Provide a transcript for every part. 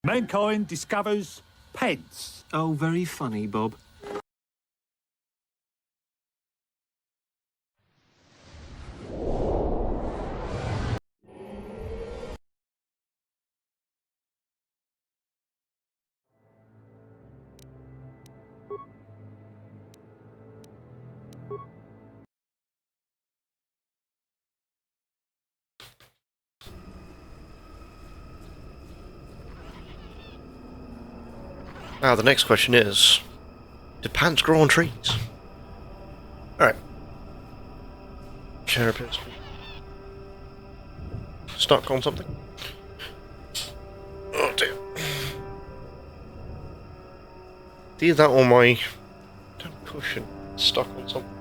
Mankind discovers pants. Oh, very funny, Bob. Now the next question is, do pants grow on trees? Alright. Share a bit. Stuck on something? Oh dear. Either that or my cushion stuck on something.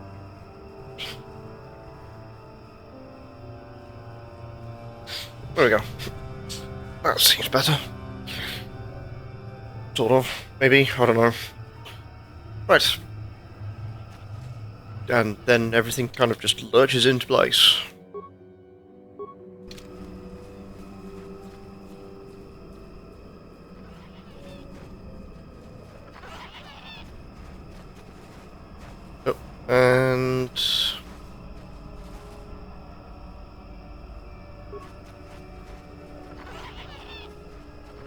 There we go. That seems better. Sort of. Maybe. I don't know. Right. And then everything kind of just lurches into place. Oh, and...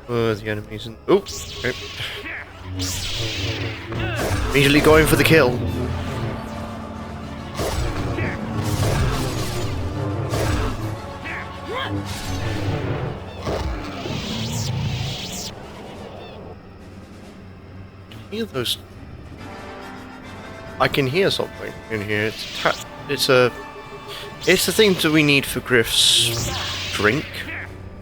where are the enemies? Oops! Okay. Immediately going for the kill. Hear those? I can hear something in here. It's the thing that we need for Griff's drink.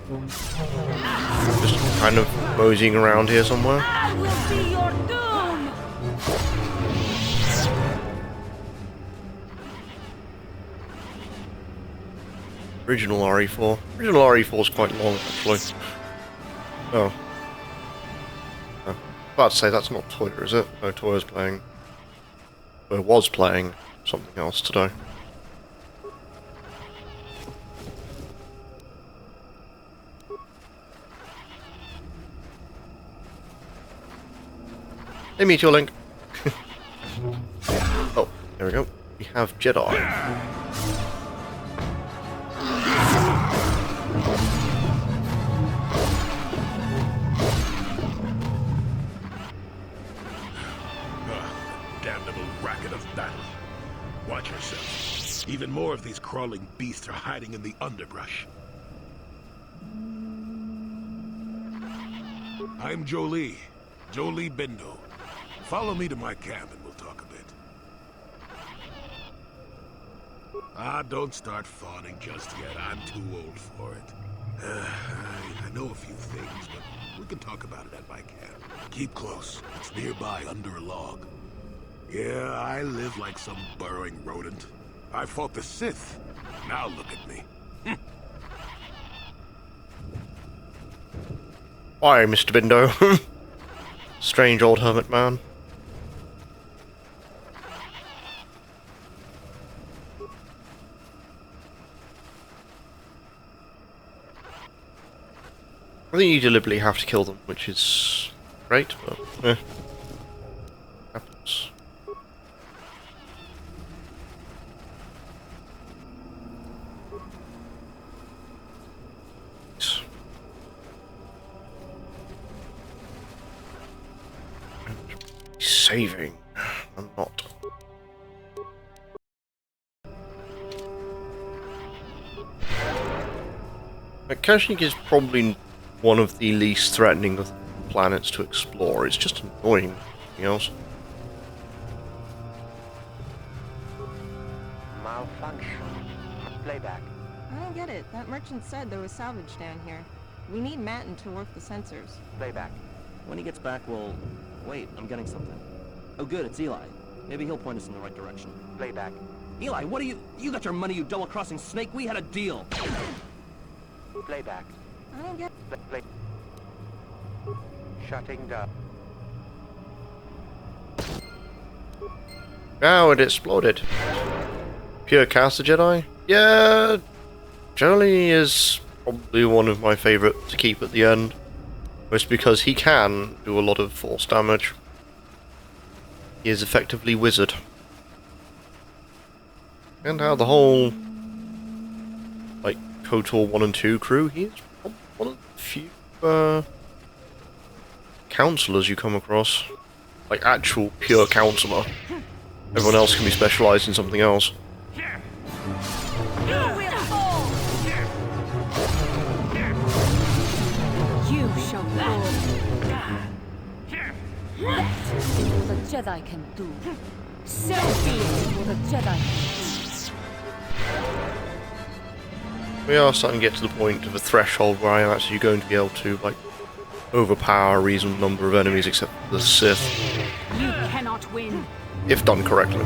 Just kind of moseying around here somewhere. I will be your doom. Original RE4. Original RE4 is quite long, actually. Oh. About to say that's not Toya, is it? No, Toya's playing. Or was playing something else today. Hey, Meteor Link. Oh, there we go. We have Jedi. Damnable racket of battle. Watch yourself. Even more of these crawling beasts are hiding in the underbrush. I'm Jolee. Jolee Bindo. Follow me to my camp and we'll talk a bit. Ah, don't start fawning just yet. I'm too old for it. I know a few things, but we can talk about it at my camp. Keep close. It's nearby under a log. Yeah, I live like some burrowing rodent. I fought the Sith. Now look at me. Why, Mr. Bindo? Strange old hermit man. I think you deliberately have to kill them, which is great, but happens. Saving. I'm not. Kashyyyk is probably one of the least threatening of planets to explore. It's just annoying. Anything else? Malfunction. Playback. I don't get it. That merchant said there was salvage down here. We need Matin to work the sensors. Playback. When he gets back, we'll... Wait, I'm getting something. Oh good, it's Eli. Maybe he'll point us in the right direction. Playback. Eli, what are you... You got your money, you double-crossing snake! We had a deal! Playback. I don't get... Play. Shutting down. Wow, it exploded. Pure Caster Jedi? Yeah, generally is probably one of my favourite to keep at the end. Just because he can do a lot of force damage. He is effectively wizard. And how the whole, like, KOTOR 1 and 2 crew, he is one of the few counselors you come across. Like, actual pure counselor. Everyone else can be specialised in something else. You shall fall. What a Jedi can do. So be it what a Jedi can We are starting to get to the point of a threshold where I am actually going to be able to, like, overpower a reasonable number of enemies except for the Sith, do. You cannot win. if done correctly.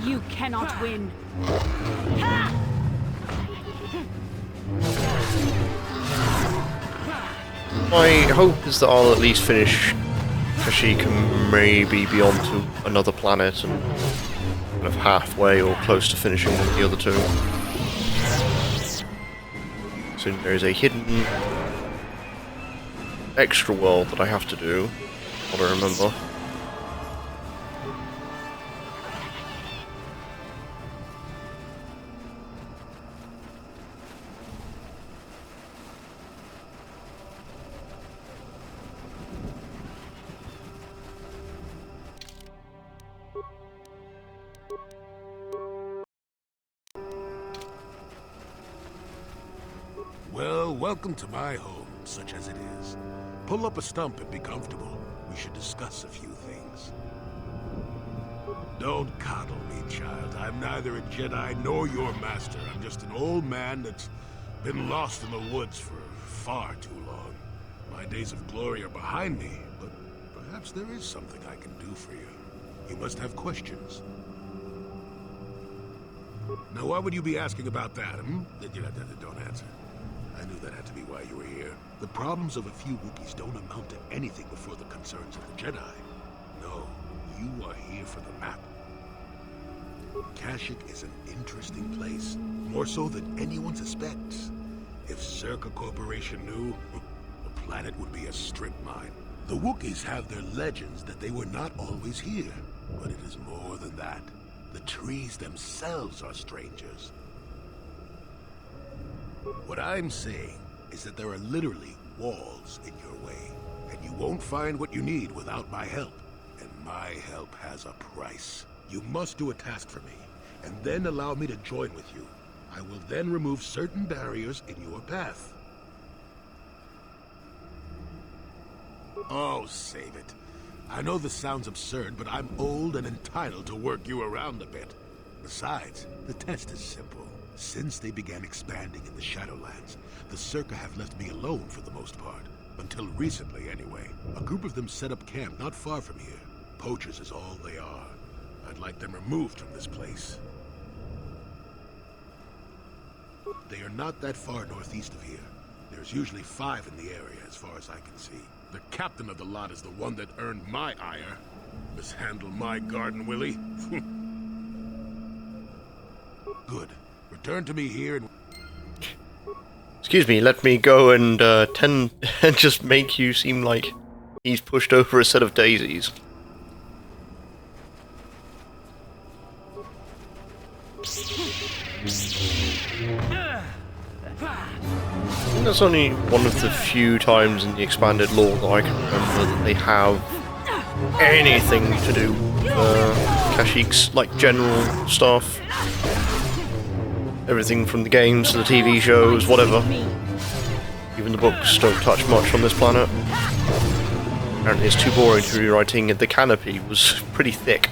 You cannot win. My hope is that I'll at least finish Kashyyyk and maybe be on to another planet and kind of halfway or close to finishing one of the other two. So there is a hidden extra world that I have to do, what I remember. Well, welcome to my home, such as it is. Pull up a stump and be comfortable. We should discuss a few things. Don't coddle me, child. I'm neither a Jedi nor your master. I'm just an old man that's been lost in the woods for far too long. My days of glory are behind me, but perhaps there is something I can do for you. You must have questions. Now, why would you be asking about that, hmm? Don't answer. I knew that had to be why you were here. The problems of a few Wookiees don't amount to anything before the concerns of the Jedi. No, you are here for the map. Kashyyyk is an interesting place, more so than anyone suspects. If Czerka Corporation knew, the planet would be a strip mine. The Wookiees have their legends that they were not always here, but it is more than that. The trees themselves are strangers. What I'm saying is that there are literally walls in your way, and you won't find what you need without my help. And my help has a price. You must do a task for me, and then allow me to join with you. I will then remove certain barriers in your path. Oh, save it. I know this sounds absurd, but I'm old and entitled to work you around a bit. Besides, the test is simple. Since they began expanding in the Shadowlands, the Czerka have left me alone for the most part. Until recently, anyway. A group of them set up camp not far from here. Poachers is all they are. I'd like them removed from this place. They are not that far northeast of here. There's usually 5 in the area, as far as I can see. The captain of the lot is the one that earned my ire. Mishandle my garden, Willie. Good. Return to me here and... Excuse me, let me go and and just make you seem like he's pushed over a set of daisies. I think that's only one of the few times in the expanded lore that I can remember that they have anything to do with Kashyyyk's, like, general stuff. Everything from the games to the TV shows, whatever. Even the books don't touch much on this planet. Apparently it's too boring to be writing, and the canopy was pretty thick.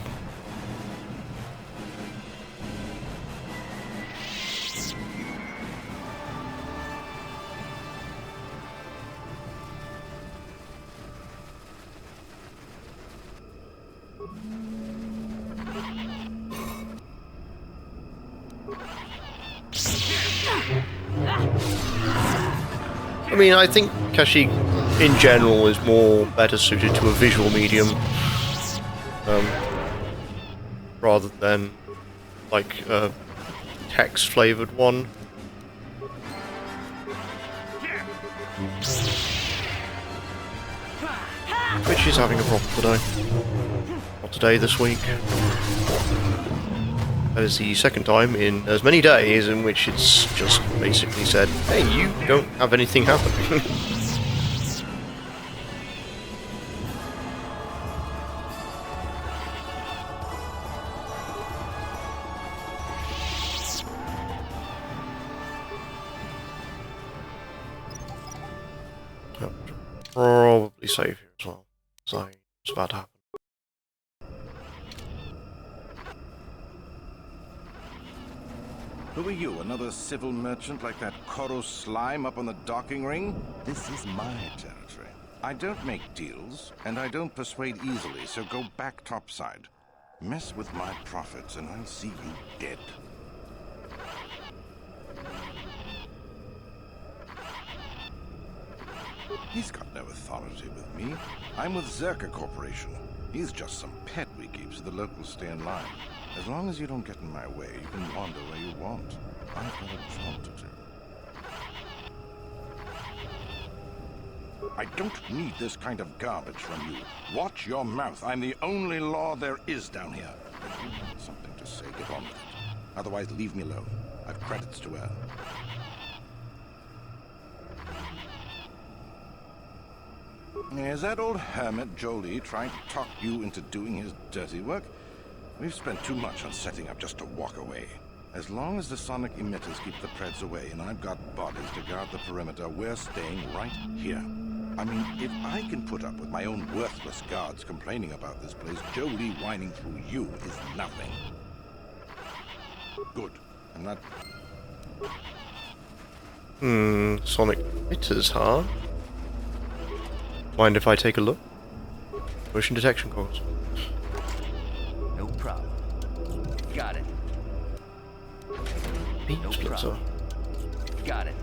I mean, I think Kashyyyk, in general, is more better suited to a visual medium, rather than, like, a text-flavored one. Which is having a problem today. Not today, this week. That is the second time in as many days in which it's just basically said, hey, you don't have anything happening. save here as well. So it's about to happen. Who are you, another civil merchant like that Koro slime up on the docking ring? This is my territory. I don't make deals, and I don't persuade easily, so go back topside. Mess with my profits, and I'll see you dead. He's got no authority with me. I'm with Zerka Corporation. He's just some pet we keep so the locals stay in line. As long as you don't get in my way, you can wander where you want. I've got a job to do. I don't need this kind of garbage from you. Watch your mouth. I'm the only law there is down here. If you have something to say, get on with it. Otherwise, leave me alone. I've credits to earn. Is that old hermit Jolie trying to talk you into doing his dirty work? We've spent too much on setting up just to walk away. As long as the sonic emitters keep the Preds away and I've got bodies to guard the perimeter, we're staying right here. I mean, if I can put up with my own worthless guards complaining about this place, Jolie whining through you is nothing. Good. I'm not... Sonic emitters, huh? Mind if I take a look? Motion detection cores. No problem. Got it. Beam No splitter. problem. Got it.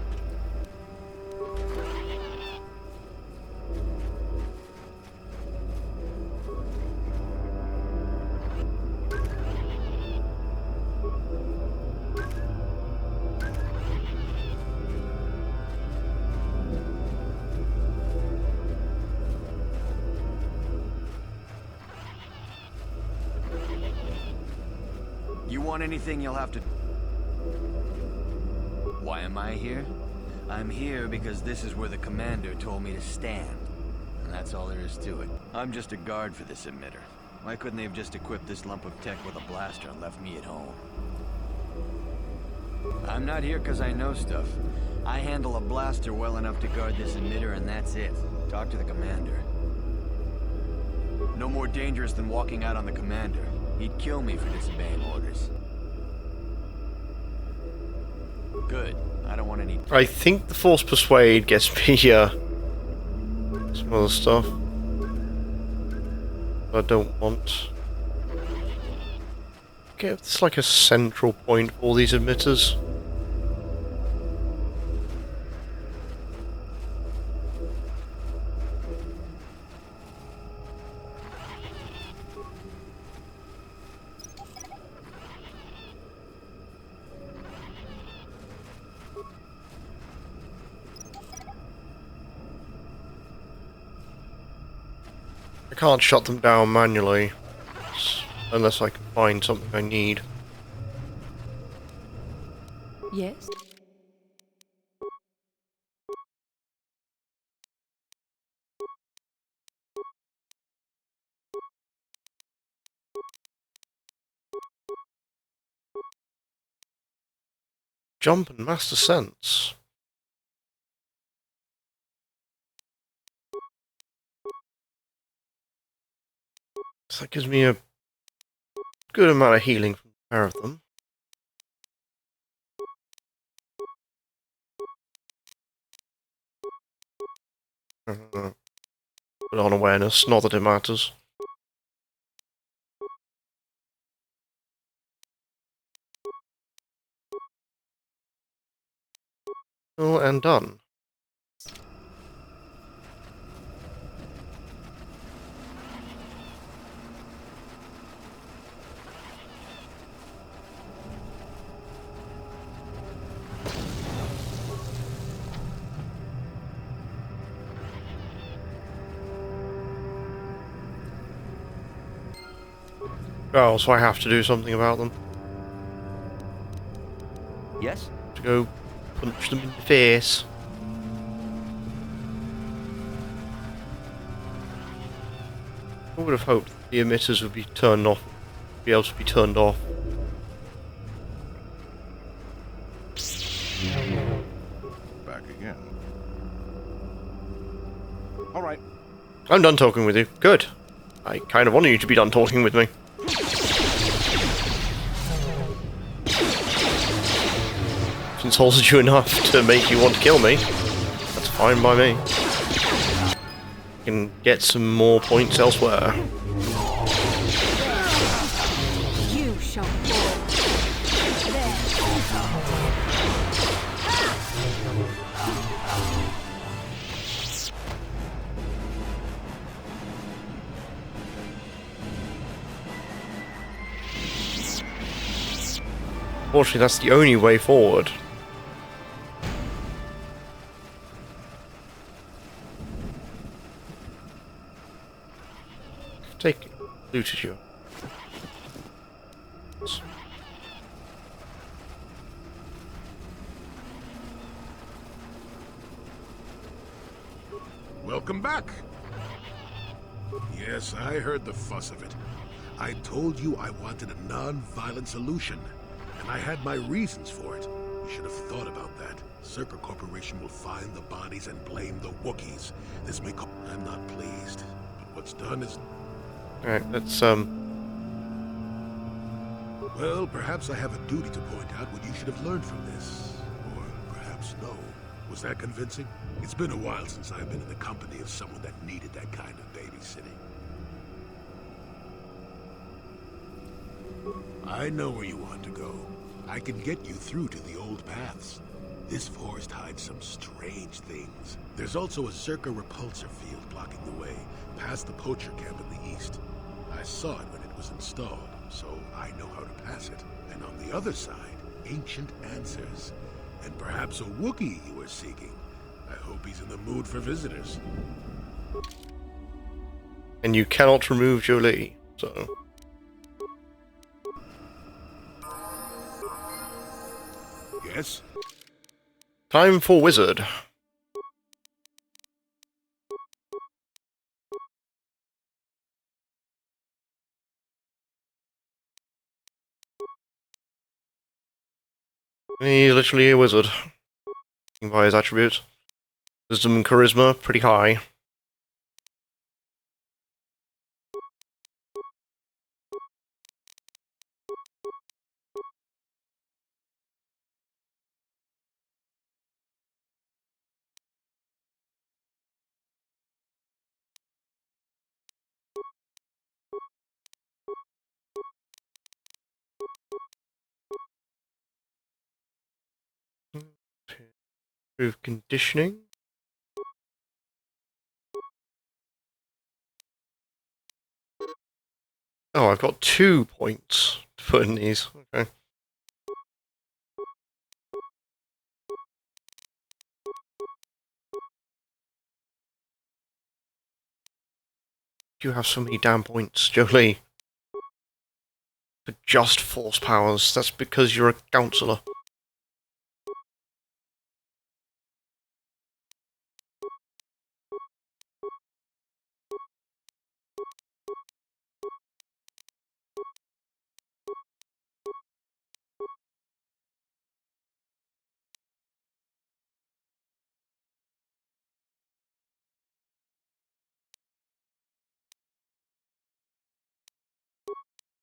You want anything, you'll have to... Why am I here? I'm here because this is where the commander told me to stand. And that's all there is to it. I'm just a guard for this emitter. Why couldn't they have just equipped this lump of tech with a blaster and left me at home? I'm not here because I know stuff. I handle a blaster well enough to guard this emitter and that's it. Talk to the commander. No more dangerous than walking out on the commander. He'd kill me for disobeying orders. Good. I don't want any... I think the Force Persuade gets me, some other stuff. I don't want. Okay, it's like a central point for all these emitters. I can't shut them down manually, unless I can find something I need. Yes? Jump and Master Sense. So that gives me a good amount of healing from the pair of them. Put on awareness, not that it matters. Oh, and done. Oh, so I have to do something about them. Yes? To go punch them in the face. I would have hoped the emitters would be turned off, be able to be turned off. Back again. All right. I'm done talking with you. Good. I kind of wanted you to be done talking with me. I've insulted you enough to make you want to kill me. That's fine by me. I can get some more points elsewhere. You shall fall. There. Unfortunately, that's the only way forward. Take looted you. Welcome back. Yes, I heard the fuss of it. I told you I wanted a non-violent solution, and I had my reasons for it. You should have thought about that. Circa Corporation will find the bodies and blame the Wookiees. This may co- I'm not pleased, but what's done is... Alright, let's, Well, perhaps I have a duty to point out what you should have learned from this. Or perhaps no. Was that convincing? It's been a while since I've been in the company of someone that needed that kind of babysitting. I know where you want to go. I can get you through to the old paths. This forest hides some strange things. There's also a Zerka repulsor field blocking the way, past the poacher camp in the east. I saw it when it was installed, so I know how to pass it. And on the other side, ancient answers. And perhaps a Wookiee you were seeking. I hope he's in the mood for visitors. and you cannot remove Jolee, so... Yes? Time for Wizard. He's literally a wizard. By his attributes. Wisdom and charisma, pretty high. Improve conditioning. Oh, I've got 2 points to put in these. Okay. You have so many damn points, Jolee. For just force powers. That's because you're a counselor.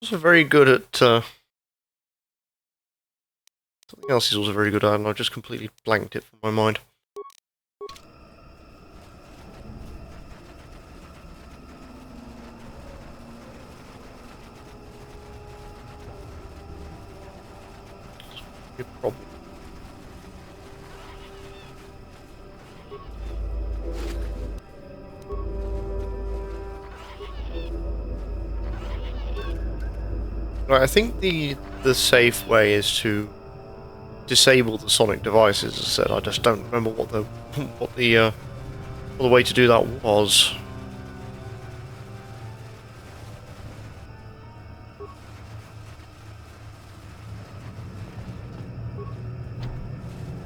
Also very good at something else he's also very good at, and I just completely blanked it from my mind. Good problem. Right, I think the safe way is to disable the sonic devices. As I said, I just don't remember what the way to do that was.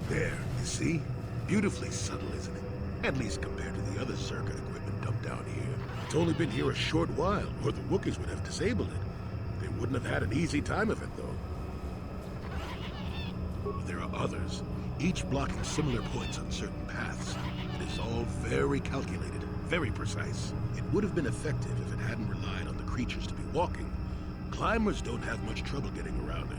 There, you see? Beautifully subtle, isn't it? At least compared to the other circuit equipment dumped down here. It's only been here a short while, or the Wookiees would have disabled it. They wouldn't have had an easy time of it, though. But there are others, each blocking similar points on certain paths. It is all very calculated. Very precise. It would have been effective if it hadn't relied on the creatures to be walking. Climbers don't have much trouble getting around it.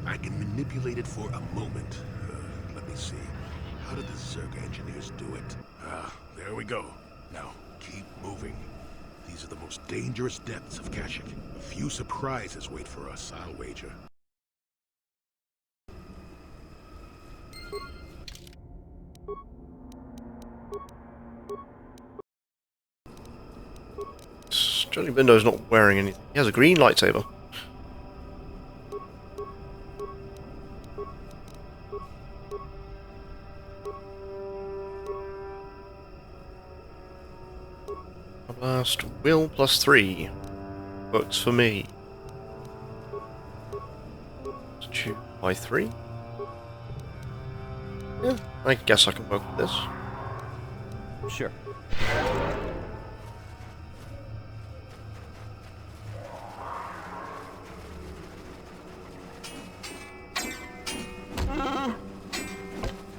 I can manipulate it for a moment. Let me see. How did the Zerg engineers do it? There we go. Now, keep moving. These are the most dangerous depths of Kashyyyk. A few surprises wait for us, I'll wager. Johnny Bindo's not wearing anything. He has a green lightsaber. Blast will +3 works for me. Shoot by 3. Yeah, I guess I can work with this. Sure.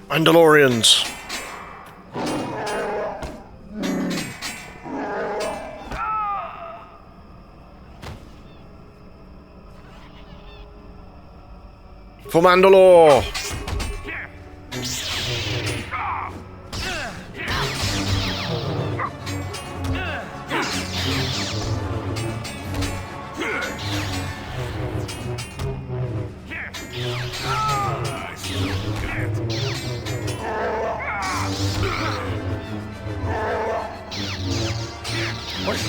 Mandalorians. For Mandalore!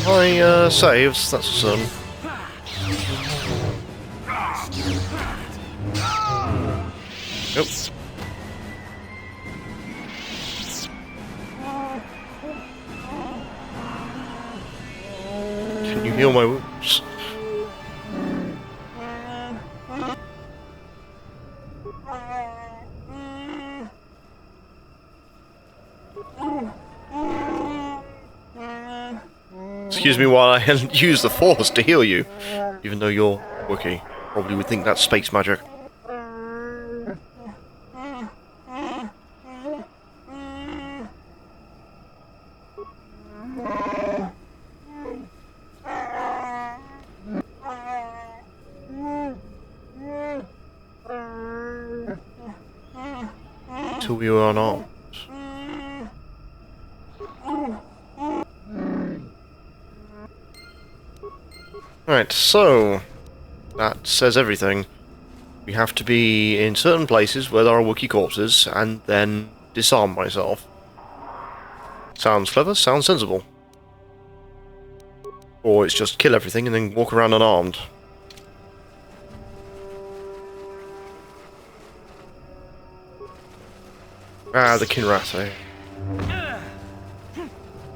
My saves, that's a certain. Yep. Can you heal my wounds? Excuse me while I use the Force to heal you, even though you're Wookiee. Probably would think that's space magic. Till we were unarmed. Right, so that says everything. We have to be in certain places where there are Wookiee corpses, and then disarm myself. Sounds clever, sounds sensible. Or it's just kill everything and then walk around unarmed. Ah, the Kinrath, eh?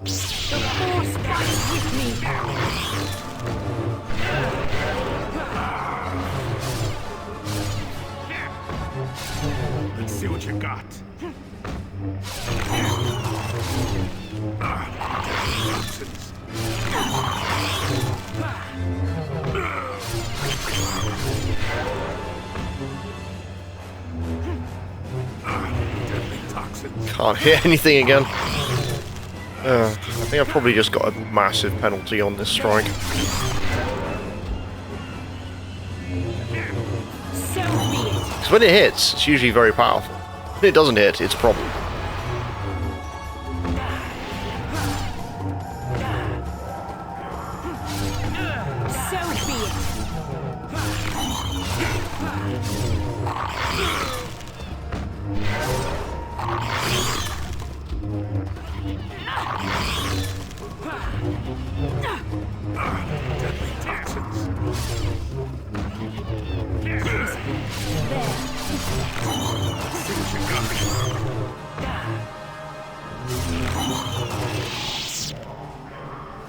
The Force fights with me. Let's see what you got. Can't hit anything again. I think I've probably just got a massive penalty on this strike. Because when it hits, it's usually very powerful. When it doesn't hit, it's a problem.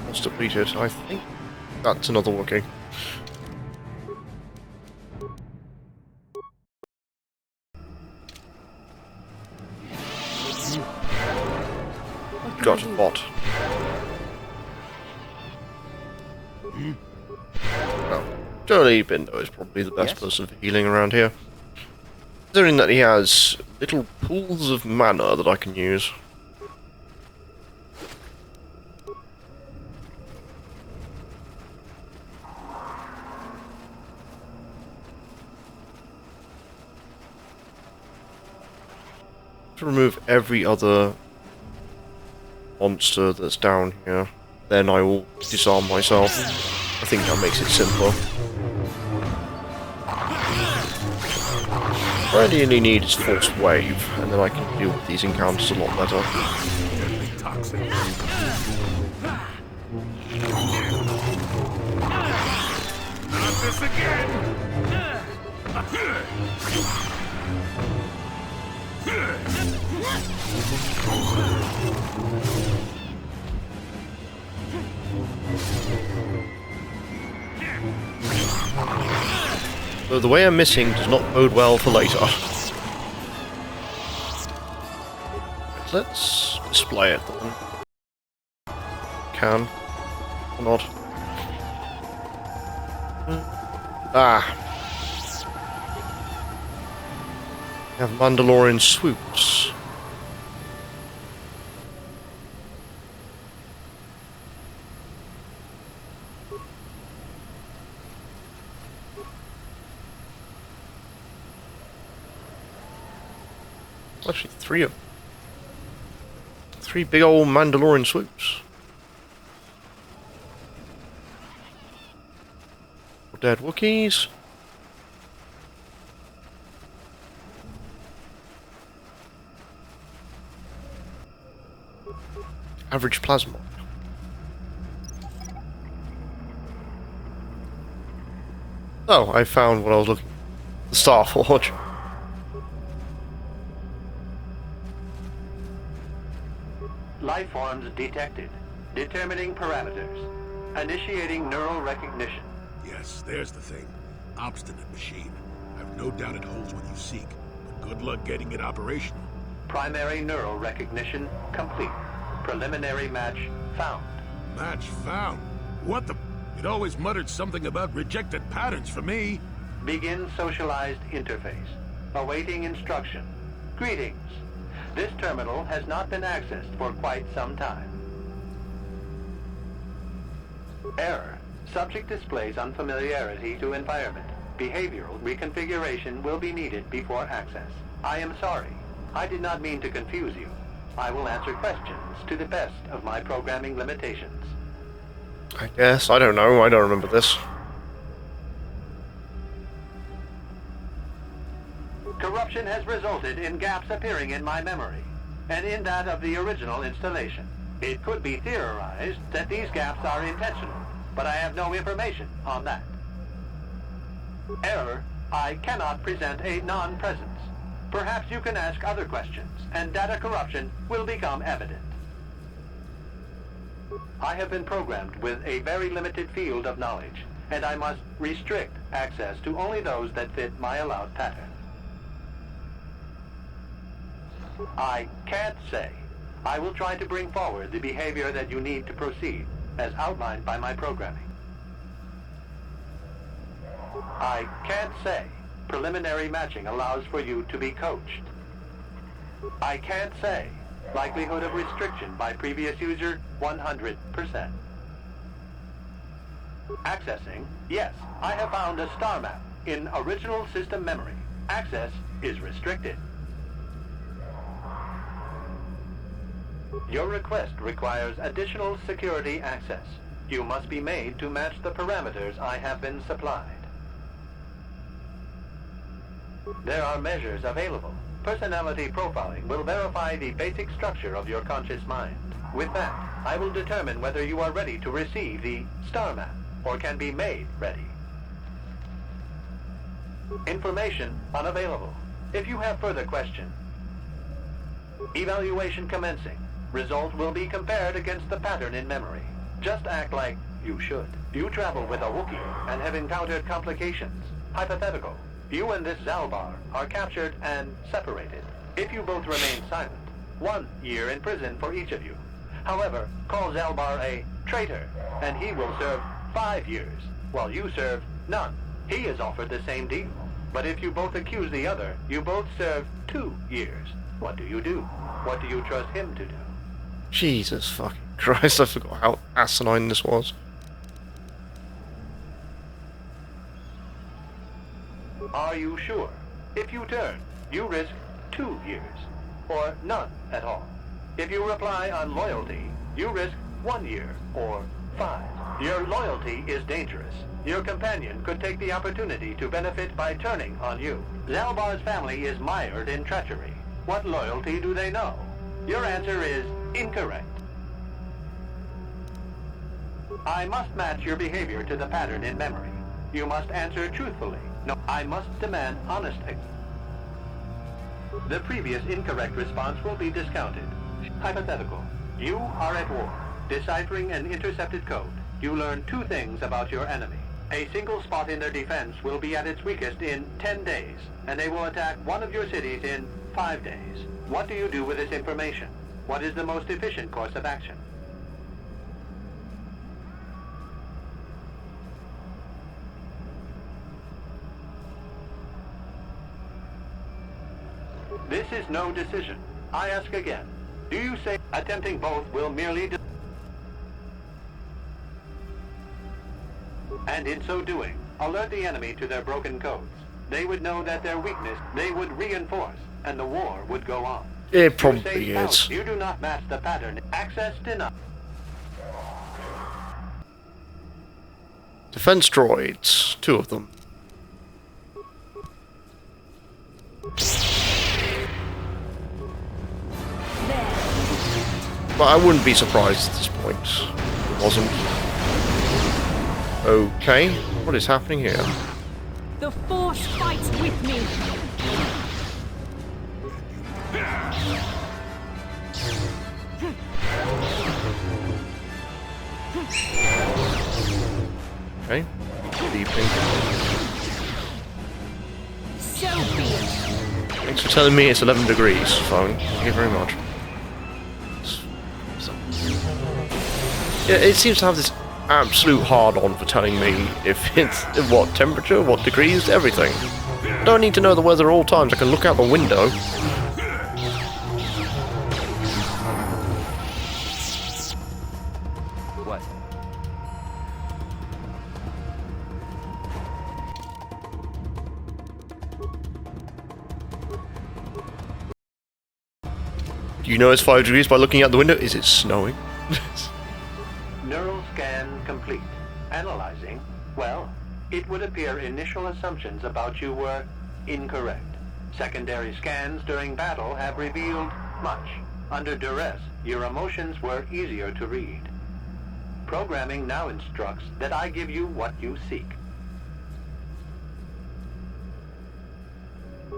What's depleted? I think that's another Wookiee. Got a bot. Well, Johnny Bindo is probably the best person for healing around here. Considering that he has little pools of mana that I can use. To remove every other monster that's down here, then I will disarm myself. I think that makes it simpler. What I really need is Force Wave, and then I can deal with these encounters a lot better. Toxic. Not this again! So the way I'm missing does not bode well for later. Let's display it then. Can. Or not. Ah. We have Mandalorian swoops. Actually, three big old Mandalorian swoops. Dead Wookiees. Average plasma. Oh, I found what I was looking for. The Star Forge. Life forms detected. Determining parameters. Initiating neural recognition. Yes, there's the thing. Obstinate machine. I've no doubt it holds what you seek, but good luck getting it operational. Primary neural recognition complete. Preliminary match found. Match found? What the... It always muttered something about rejected patterns for me. Begin socialized interface. Awaiting instruction. Greetings. This terminal has not been accessed for quite some time. Error. Subject displays unfamiliarity to environment. Behavioral reconfiguration will be needed before access. I am sorry. I did not mean to confuse you. I will answer questions to the best of my programming limitations. I guess. I don't know. I don't remember this. Corruption has resulted in gaps appearing in my memory, and in that of the original installation. It could be theorized that these gaps are intentional, but I have no information on that. Error. I cannot present a non-presence. Perhaps you can ask other questions, and data corruption will become evident. I have been programmed with a very limited field of knowledge, and I must restrict access to only those that fit my allowed pattern. I can't say. I will try to bring forward the behavior that you need to proceed, as outlined by my programming. I can't say. Preliminary matching allows for you to be coached. I can't say. Likelihood of restriction by previous user, 100%. Accessing. Yes, I have found a star map in original system memory. Access is restricted. Your request requires additional security access. You must be made to match the parameters I have been supplied. There are measures available. Personality profiling will verify the basic structure of your conscious mind. With that, I will determine whether you are ready to receive the star map, or can be made ready. Information unavailable. If you have further questions. Evaluation commencing. Result will be compared against the pattern in memory. Just act like you should. You travel with a Wookiee and have encountered complications. Hypothetical. You and this Zalbar are captured and separated. If you both remain silent, 1 year in prison for each of you. However, call Zalbar a traitor, and he will serve 5 years, while you serve none. He is offered the same deal, But if you both accuse the other, you both serve 2 years. What do you do? What do you trust him to do? Jesus fucking Christ, I forgot how asinine this was. Are you sure? If you turn, you risk 2 years, or none at all. If you reply on loyalty, you risk 1 year, or 5. Your loyalty is dangerous. Your companion could take the opportunity to benefit by turning on you. Zalbar's family is mired in treachery. What loyalty do they know? Your answer is incorrect. I must match your behavior to the pattern in memory. You must answer truthfully. No, I must demand honesty. The previous incorrect response will be discounted. Hypothetical. You are at war. Deciphering an intercepted code, you learn 2 things about your enemy. A single spot in their defense will be at its weakest in 10 days, and they will attack one of your cities in 5 days. What do you do with this information? What is the most efficient course of action? This is no decision. I ask again. Do you say attempting both will merely and in so doing, alert the enemy to their broken codes? They would know that their weakness they would reinforce, and the war would go on. It probably is. You do not match the pattern. Access denied. Defense droids. 2 of them. But I wouldn't be surprised at this point. It wasn't. Okay, what is happening here? The Force fights with me. Okay, leaping. So be it. Thanks for telling me it's 11 degrees, phone. Thank you very much. Yeah, it seems to have this absolute hard-on for telling me if it's what temperature, what degrees, everything. I don't need to know the weather at all times. I can look out the window. What? Do you know it's 5 degrees by looking out the window? Is it snowing? Neural scan complete. Analyzing. Well, it would appear initial assumptions about you were incorrect. Secondary scans during battle have revealed much. Under duress, your emotions were easier to read. Programming now instructs that I give you what you seek.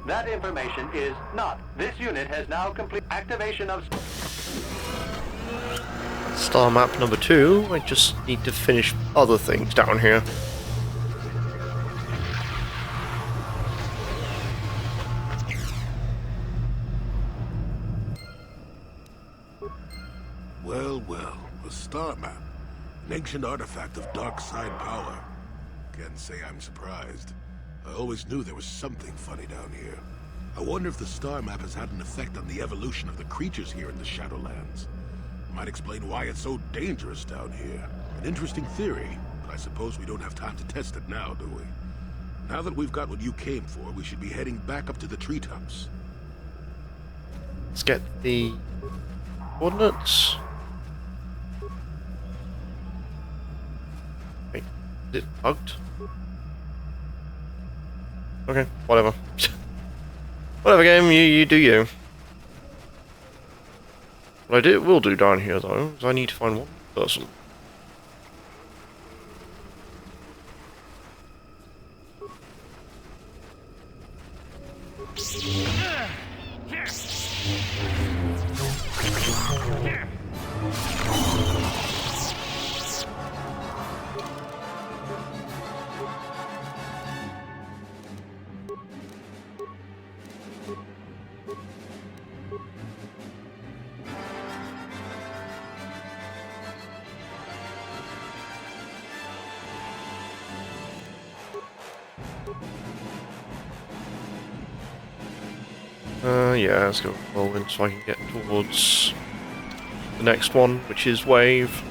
That information is not. This unit has now complete activation of... Star map number 2. I just need to finish other things down here. Well, well, a star map. An ancient artifact of dark side power. Can't say I'm surprised. I always knew there was something funny down here. I wonder if the star map has had an effect on the evolution of the creatures here in the Shadowlands. Might explain why it's so dangerous down here. An interesting theory, but I suppose we don't have time to test it now, do we? Now that we've got what you came for, we should be heading back up to the treetops. Let's get the coordinates. Wait, is it bugged? Okay, whatever. Whatever, game, you do you. What I will do down here, though, is I need to find one person. Yeah, let's go whirlwind so I can get towards the next one, which is wave.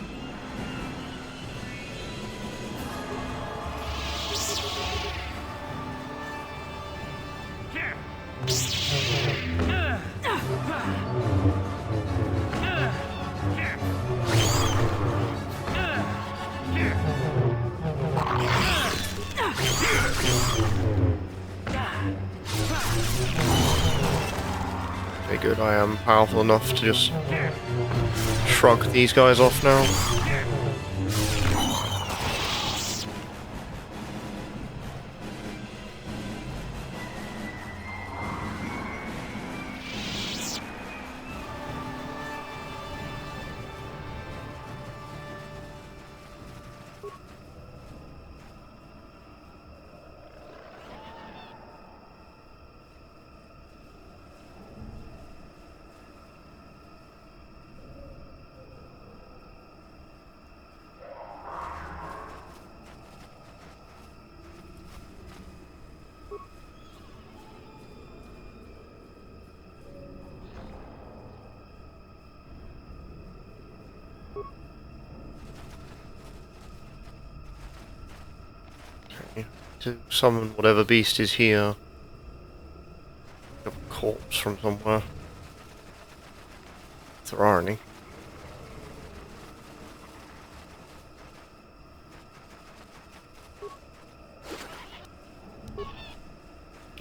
Okay, good. I am powerful enough to just shrug these guys off now. To summon whatever beast is here. A corpse from somewhere. If there are any.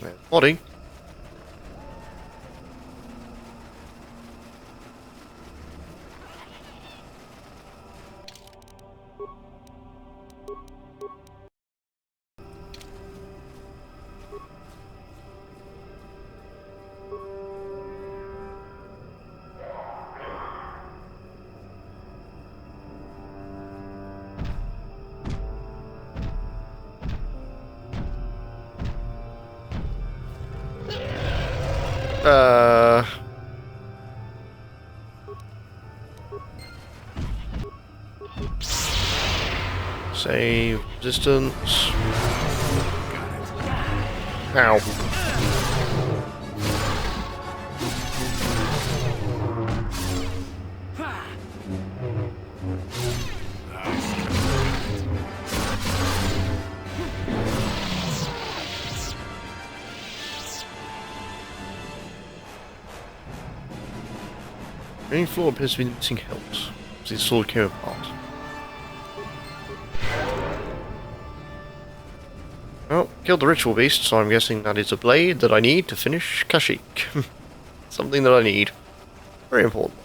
Yeah, body. Save resistance. Ow. Main floor appears to be missing hilts, as his sword came apart. Well, killed the ritual beast, so I'm guessing that is a blade that I need to finish Kashyyyk. Something that I need. Very important.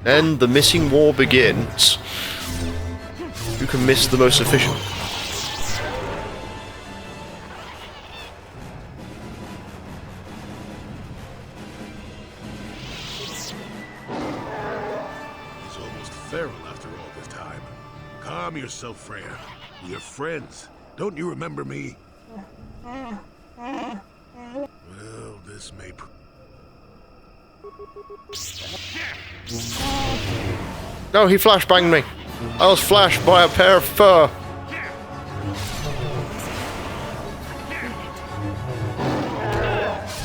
Then the missing war begins. Who can miss the most efficient? He's almost feral after all this time. Calm yourself, Freya. We're friends. Don't you remember me? Well, this may... No, he flashbanged me. I was flashed by a pair of fur.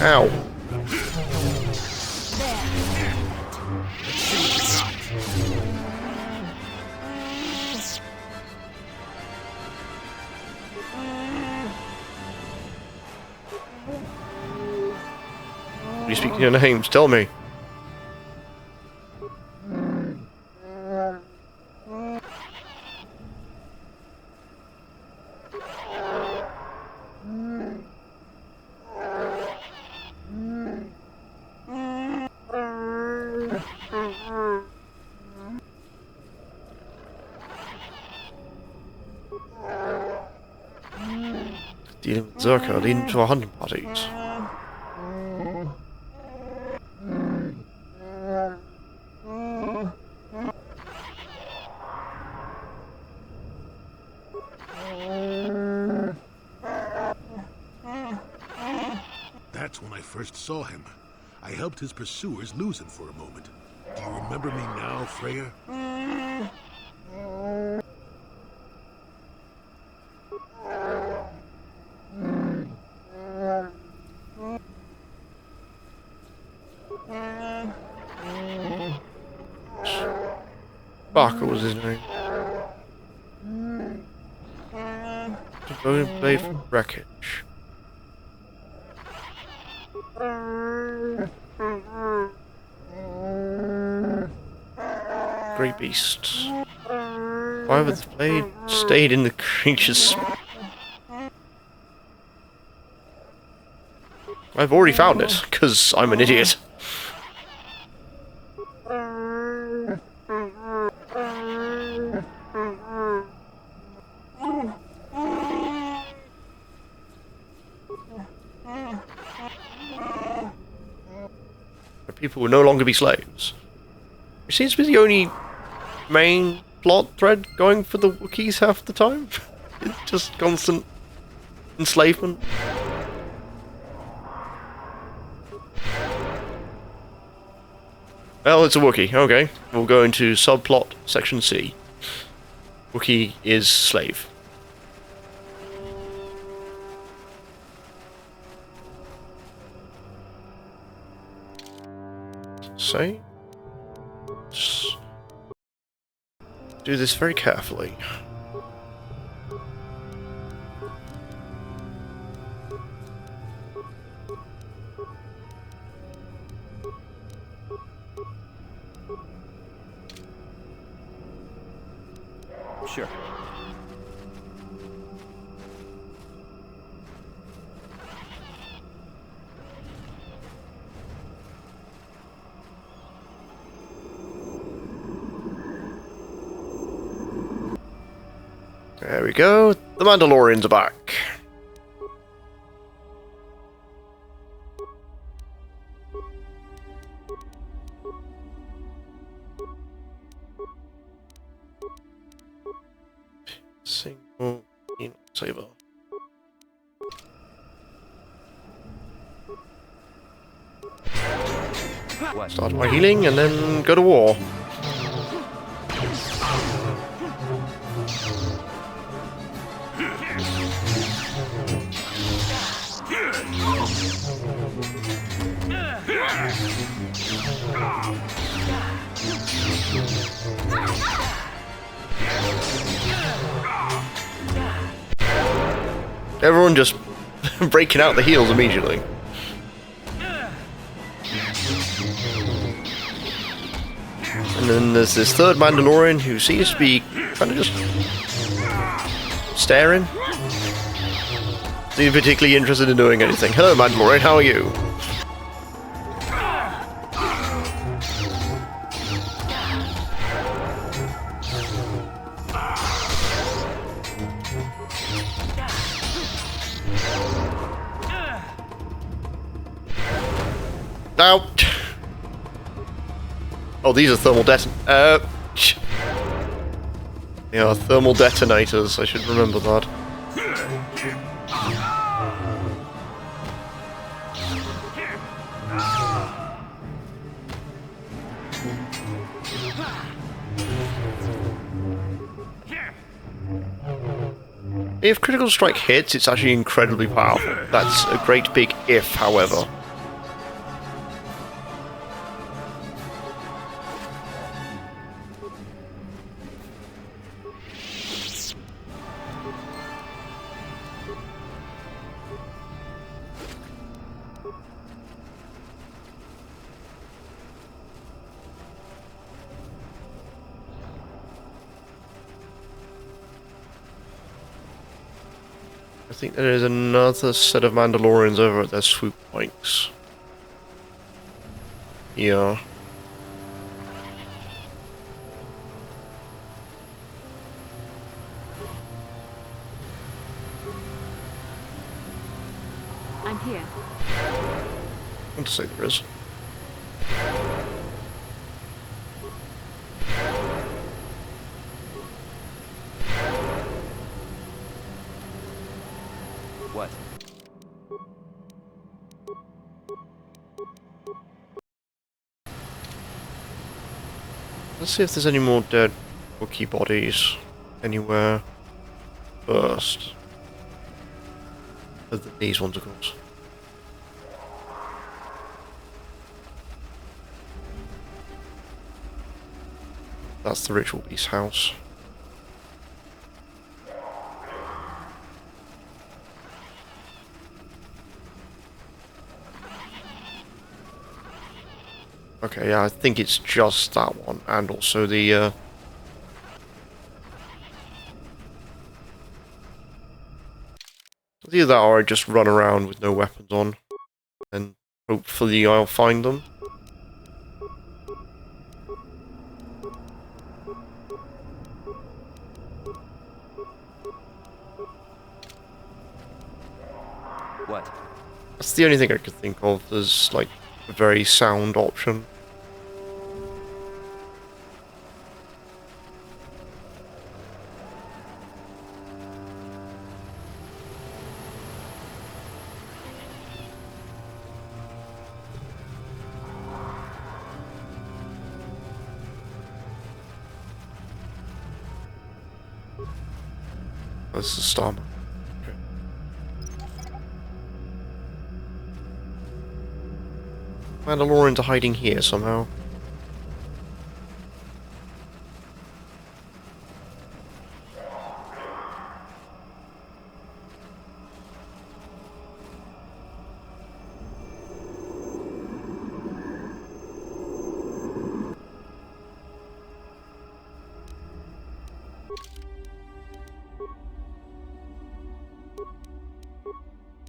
Ow. You speak your names, tell me. Dealing with Zerka leading to our hunting parties. saw him. I helped his pursuers lose him for a moment. Do you remember me now, Freya? Barker was his name. Devoted blade from wreckage. Great beast. However, the blade stayed in the creature's. I've already found it, because I'm an idiot. People will no longer be slaves. It seems to be the only main plot thread going for the Wookiees half the time. It's just constant enslavement. Well, it's a Wookiee. Okay, we'll go into subplot section C. Wookiee is slave. Say, just do this very carefully. Sure. There we go. The Mandalorians are back. Single saber. What? Start my healing and then go to war. Everyone just breaking out the heals immediately. And then there's this third Mandalorian who seems to be kind of just staring. Not even particularly interested in doing anything. Hello Mandalorian, how are you? Now, oh, these are thermal yeah, thermal detonators. I should remember that. If critical strike hits, it's actually incredibly powerful. That's a great big if, however. I think there is another set of Mandalorians over at their swoop points. Yeah. I'm here. I want to say there is. What? Let's see if there's any more dead Wookiee bodies anywhere first. Other than these ones, of course. That's the Ritual Beast house. Okay, yeah, I think it's just that one, and also the, either that or I just run around with no weapons on, and hopefully I'll find them. What? That's the only thing I could think of as, like, a very sound option. This is Starman. Mandalorians are hiding here somehow.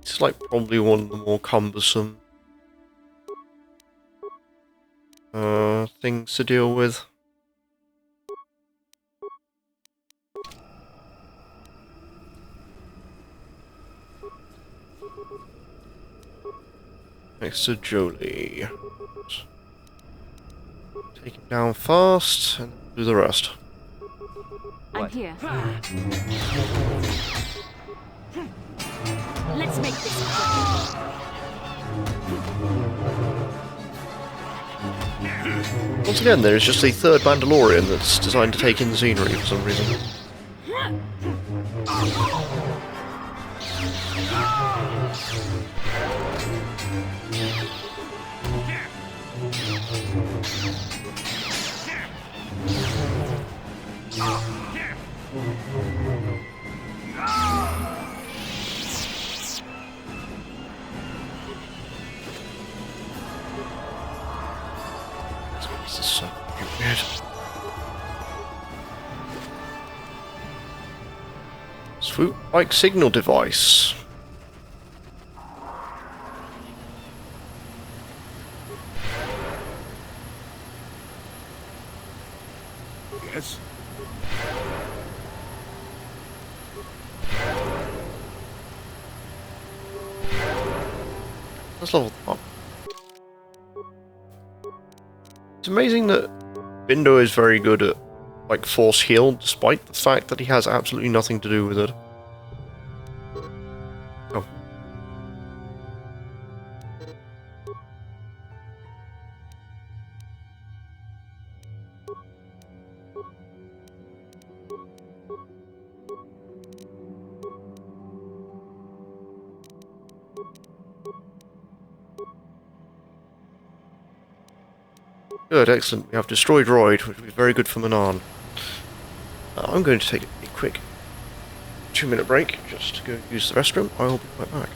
It's like probably one of the more cumbersome things to deal with. Next to Jolee. Take him down fast and do the rest. I'm here. Let's make this quick. Once again, there is just a third Mandalorian that's designed to take in the scenery for some reason. This is so weird. Swoop bike signal device. Yes? Let's level them up. It's amazing that Bindo is very good at, like, force heal, despite the fact that he has absolutely nothing to do with it. Oh. Good, excellent. We have destroyed Royd, which will be very good for Manan. I'm going to take a quick 2-minute break just to go use the restroom. I will be right back.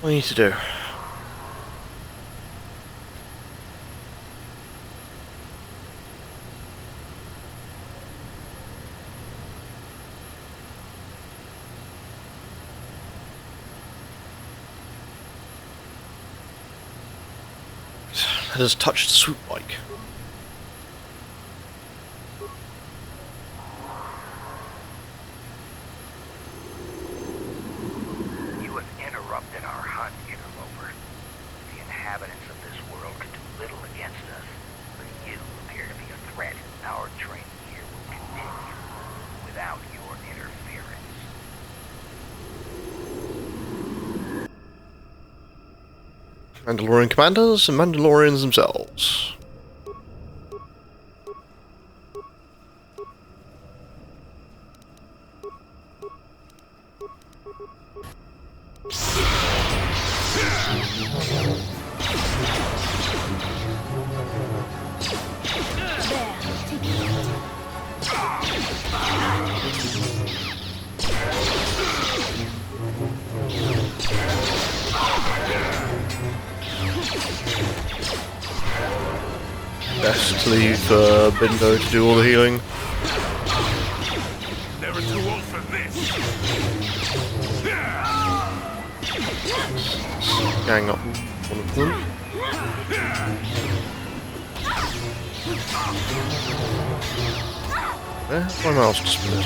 What do I need to do? Let us touch the swoop bike. You have interrupted our hunt, interloper. The inhabitants of this world can do little against us, but you appear to be a threat. Our training here will continue without your interference. Mandalorian commanders and Mandalorians themselves. Best to leave Bindo to do all the healing. Never too old for this. Gang up one of them. My mouse just split.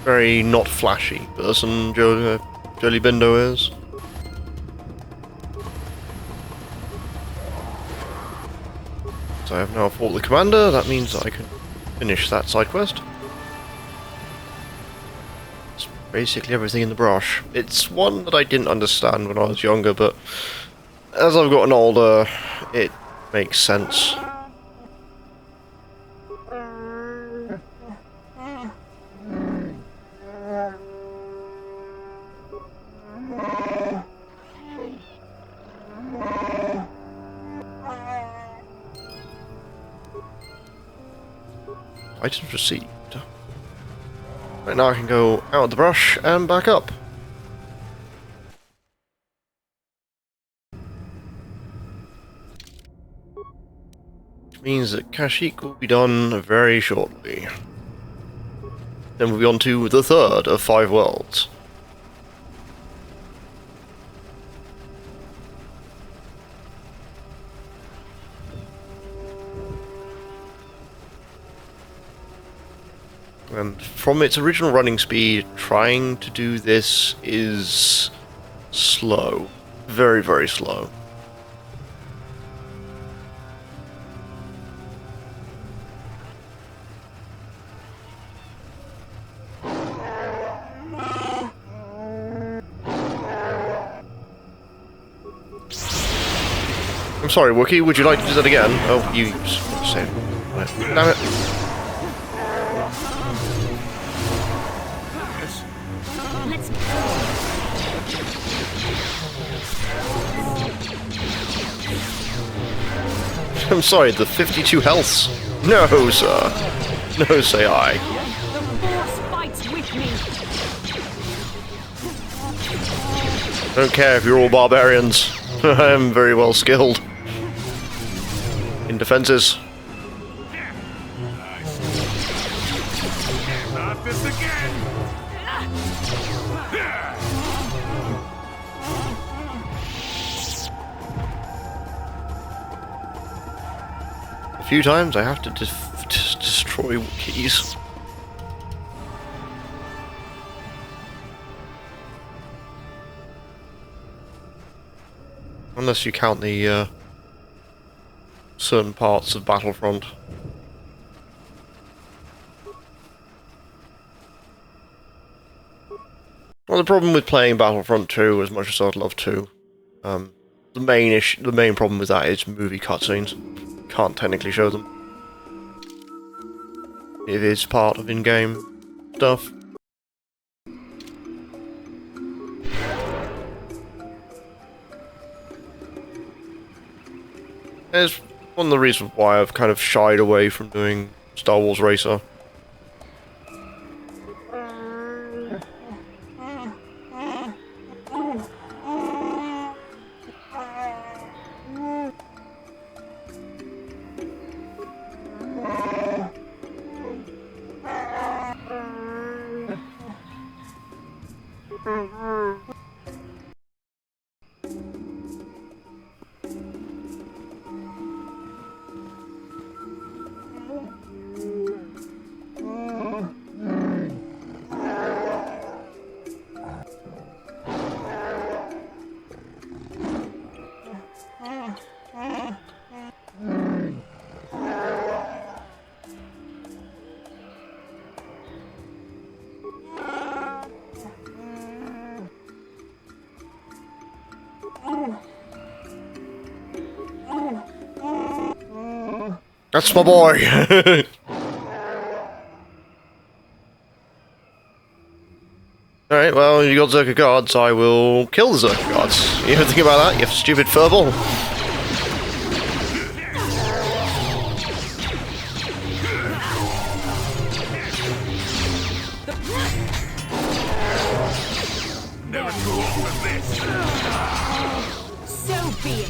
Very not flashy person Jolie Bindo is. So I have now fought the commander, that means that I can finish that side quest. It's basically everything in the brush. It's one that I didn't understand when I was younger, but as I've gotten older, it makes sense. Items received. Right now I can go out of the brush and back up. Which means that Kashyyyk will be done very shortly. Then we'll be on to the third of 5 worlds. And from its original running speed, trying to do this is slow. Very, very slow. I'm sorry, Wookiee, would you like to do that again? Oh, you said. Damn it. I'm sorry, the 52 healths. No, sir. No, say I. The Force fights with me. Don't care if you're all barbarians. I am very well skilled in defenses. Not this again. A few times I have to destroy Wookiees. Unless you count the certain parts of Battlefront. Well, the problem with playing Battlefront 2, as much as I'd love to, the main problem with that is movie cutscenes. Can't technically show them. It is part of in-game stuff. It's one of the reasons why I've kind of shied away from doing Star Wars Racer. That's my boy! Alright, well, you got Zerka guards, I will kill the Zerka guards. You ever think about that, you stupid furball? Never too old for this. So be it.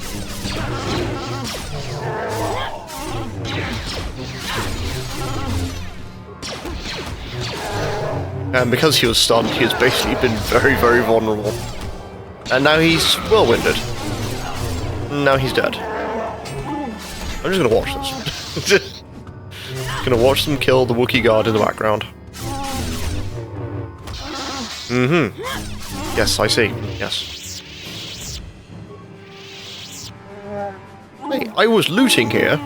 And because he was stunned, he has basically been very, very vulnerable. And now he's whirlwinded. Now he's dead. I'm just gonna watch this. Just gonna watch them kill the Wookiee guard in the background. Mm-hmm. Yes, I see. Yes. Hey, I was looting here.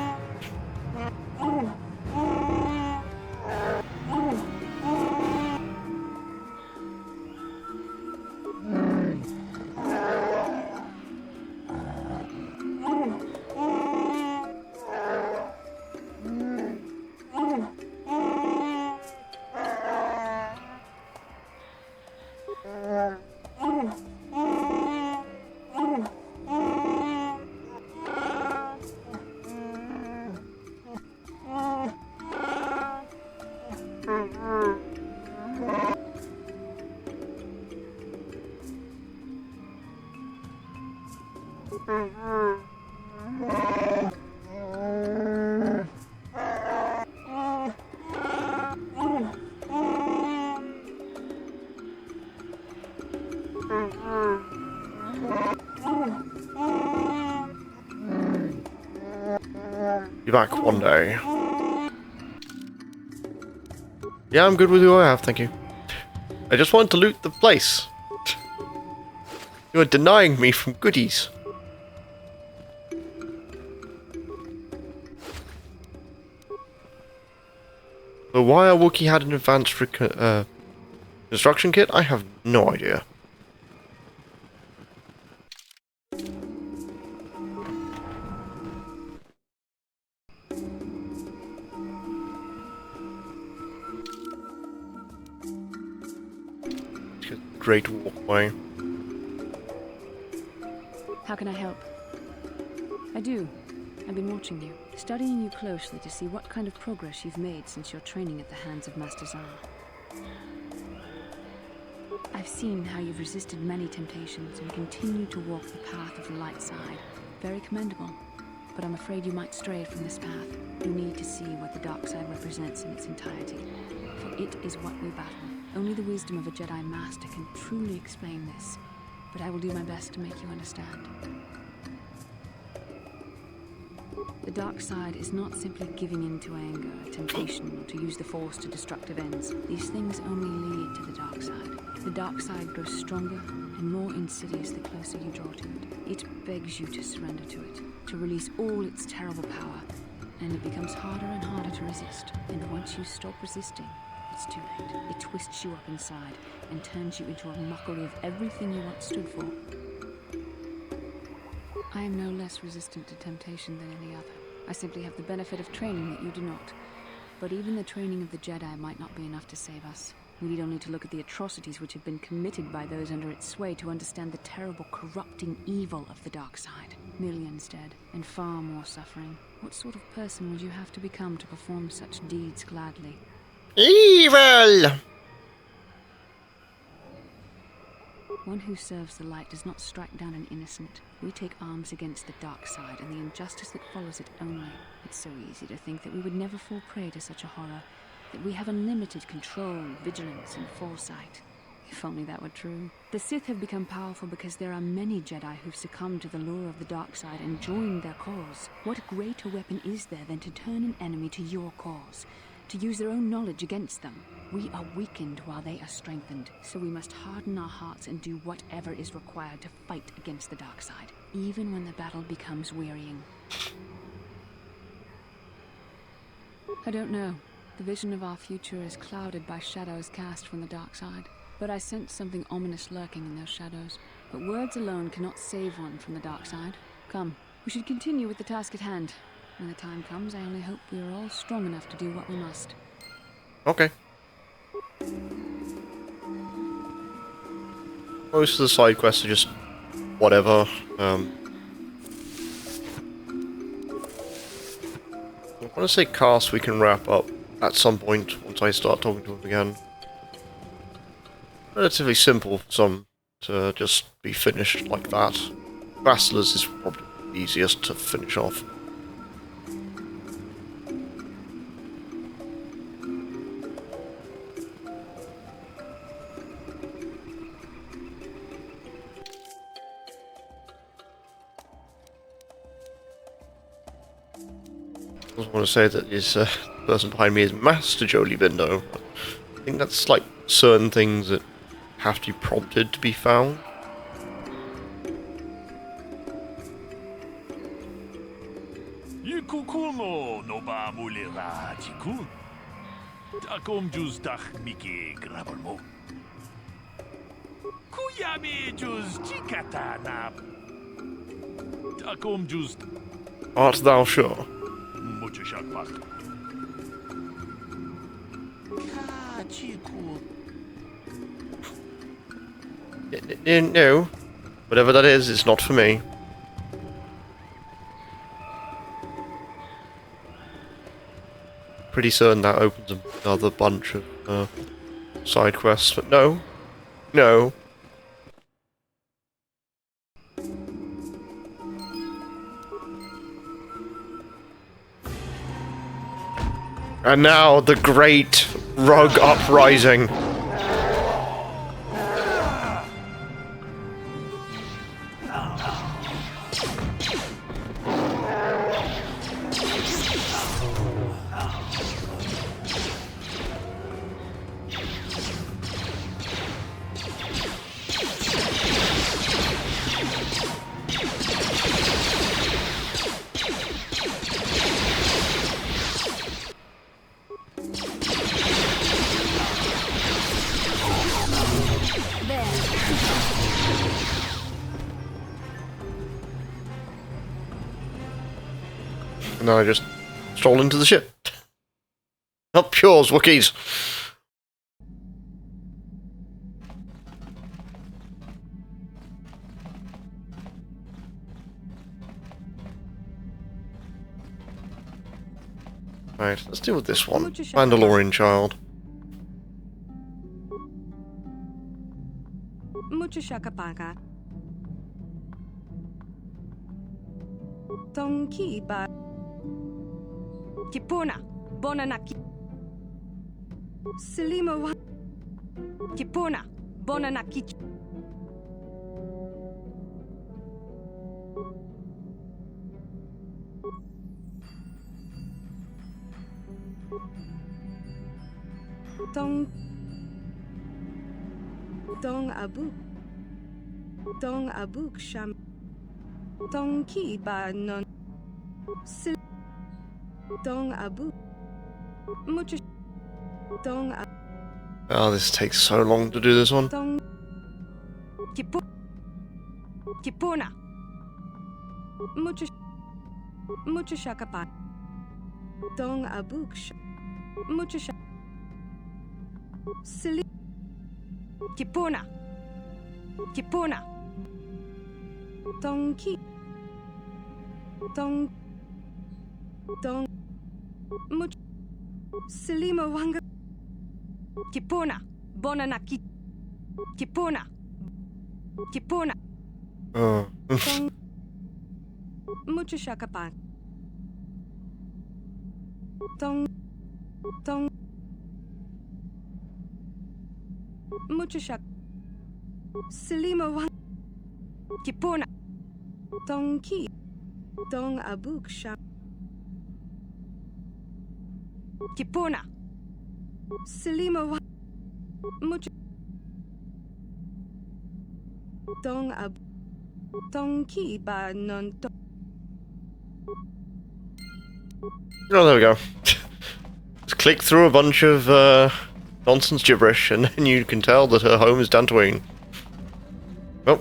Be back one day. Yeah, I'm good with who I have, thank you. I just wanted to loot the place. You are denying me from goodies. So why a Wookiee had an advanced construction kit, I have no idea. Great walkway. How can I help? I do. I've been watching you, studying you closely to see what kind of progress you've made since your training at the hands of Master Zahn. I've seen how you've resisted many temptations and continue to walk the path of the light side. Very commendable. But I'm afraid you might stray from this path. You need to see what the dark side represents in its entirety. For it is what we battle. Only the wisdom of a Jedi Master can truly explain this. But I will do my best to make you understand. The dark side is not simply giving in to anger, temptation, or to use the Force to destructive ends. These things only lead to the dark side. The dark side grows stronger and more insidious the closer you draw to it. It begs you to surrender to it, to release all its terrible power, and it becomes harder and harder to resist. And once you stop resisting, it's too late. It twists you up inside and turns you into a mockery of everything you once stood for. I am no less resistant to temptation than any other. I simply have the benefit of training that you do not. But even the training of the Jedi might not be enough to save us. We need only to look at the atrocities which have been committed by those under its sway to understand the terrible, corrupting evil of the dark side. Millions dead, and far more suffering. What sort of person would you have to become to perform such deeds gladly? Evil! One who serves the light does not strike down an innocent. We take arms against the dark side and the injustice that follows it only. It's so easy to think that we would never fall prey to such a horror, that we have unlimited control, vigilance, and foresight. If only that were true. The Sith have become powerful because there are many Jedi who've succumbed to the lure of the dark side and joined their cause. What greater weapon is there than to turn an enemy to your cause? To use their own knowledge against them? We are weakened while they are strengthened, so we must harden our hearts and do whatever is required to fight against the dark side, even when the battle becomes wearying. I don't know. The vision of our future is clouded by shadows cast from the dark side. But I sense something ominous lurking in those shadows. But words alone cannot save one from the dark side. Come, we should continue with the task at hand. When the time comes, I only hope we are all strong enough to do what we must. Okay. Most of the side quests are just whatever. I want to say Cast we can wrap up at some point once I start talking to him again. Relatively simple for some to just be finished like that. Basilisk is probably the easiest to finish off. I just want to say that this person behind me is Master Jolie Bindo. I think that's like certain things that have to be prompted to be found. Yikukumo no ba mulera jiku. Takom juz dach miki grabermo. Kuyami juz chikata na. Takom juz. Art thou sure? Mucho shakbak. Ka chiku. No. Whatever that is, it's not for me. Pretty certain that opens another bunch of side quests, but no. No. And now the great Rug Uprising. And then I just stroll into the ship. Up yours, Wookiees! Right, let's deal with this one. Mandalorian child. Mucho shakapaka. Tonki ba. Kipuna. Bonanaki. Selima wa. Kipuna. Bonanaki. Dong Abu. Dong Abuk Sham. Dong Ki Ba Non. Sil. Dong Abu. Mucho. Dong Abu. Oh, this takes so long to do this one. Dong. Kipuna. Mucho. Mucho Shakapa. Dong Abuk Sham. Mucho Shak. Sili. Kipuna. Kipuna. Donkey. Dong Much Selima Wanga Kipona Bonanaki Kipona Oh. Mucho Shakapan Dong Mucho Shak Selima Wanga Kipona Dong Ki Dong Abuk Shak Kipona Selima Wanga Mucho Dong Ab Dong Ki Ba Non Oh, there we go. Just click through a bunch of nonsense gibberish, and then you can tell that her home is Dantooine. Well,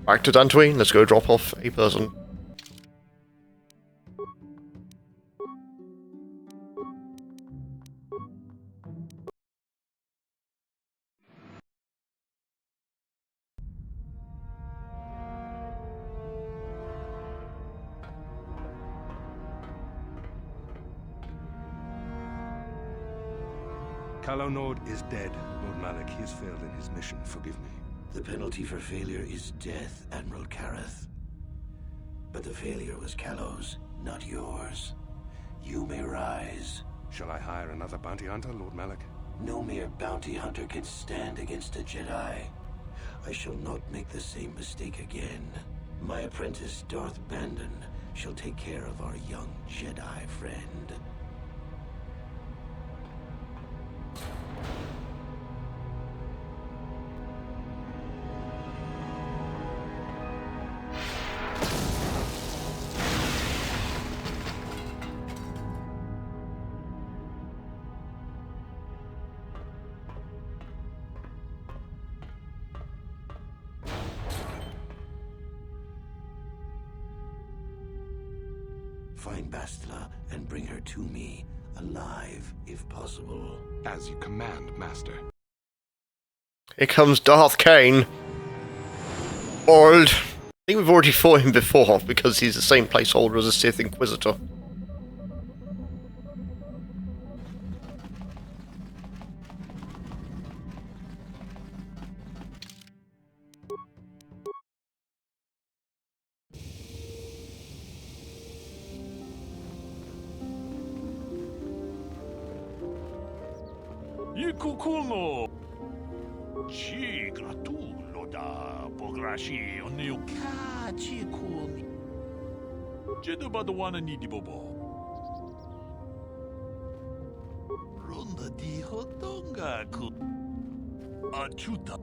back to Dantooine. Let's go drop off a person. Calo Nord is dead, Lord Malik. He has failed in his mission. Forgive me. The penalty for failure is death, Admiral Kareth. But the failure was Calo's, not yours. You may rise. Shall I hire another bounty hunter, Lord Malik? No mere bounty hunter can stand against a Jedi. I shall not make the same mistake again. My apprentice, Darth Bandon, shall take care of our young Jedi friend. Find Bastila and bring her to me, alive, if possible. As you command, Master. Here comes Darth Kane. Old. I think we've already fought him before, because he's the same placeholder as a Sith Inquisitor. Ikukuno. Ci gratulo da pograshi oneo kachi kuni. Jedu badwana ni di bobo. Ronda di hotonga ku. Achuta.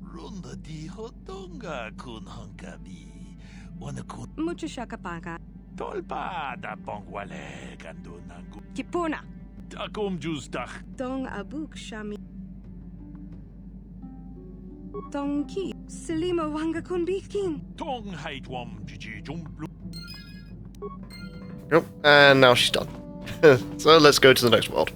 Ronda di hotonga kun hankabi. Wana kun. Mucho Shakapanka Tolpa da pongwale kandunangu. Kipona Takum justach. Dong Abuk Shami Dong Ki Selima Wanga Kunbikin Tong haitwam jiji jumplu. Yep, and now she's done. So let's go to the next world.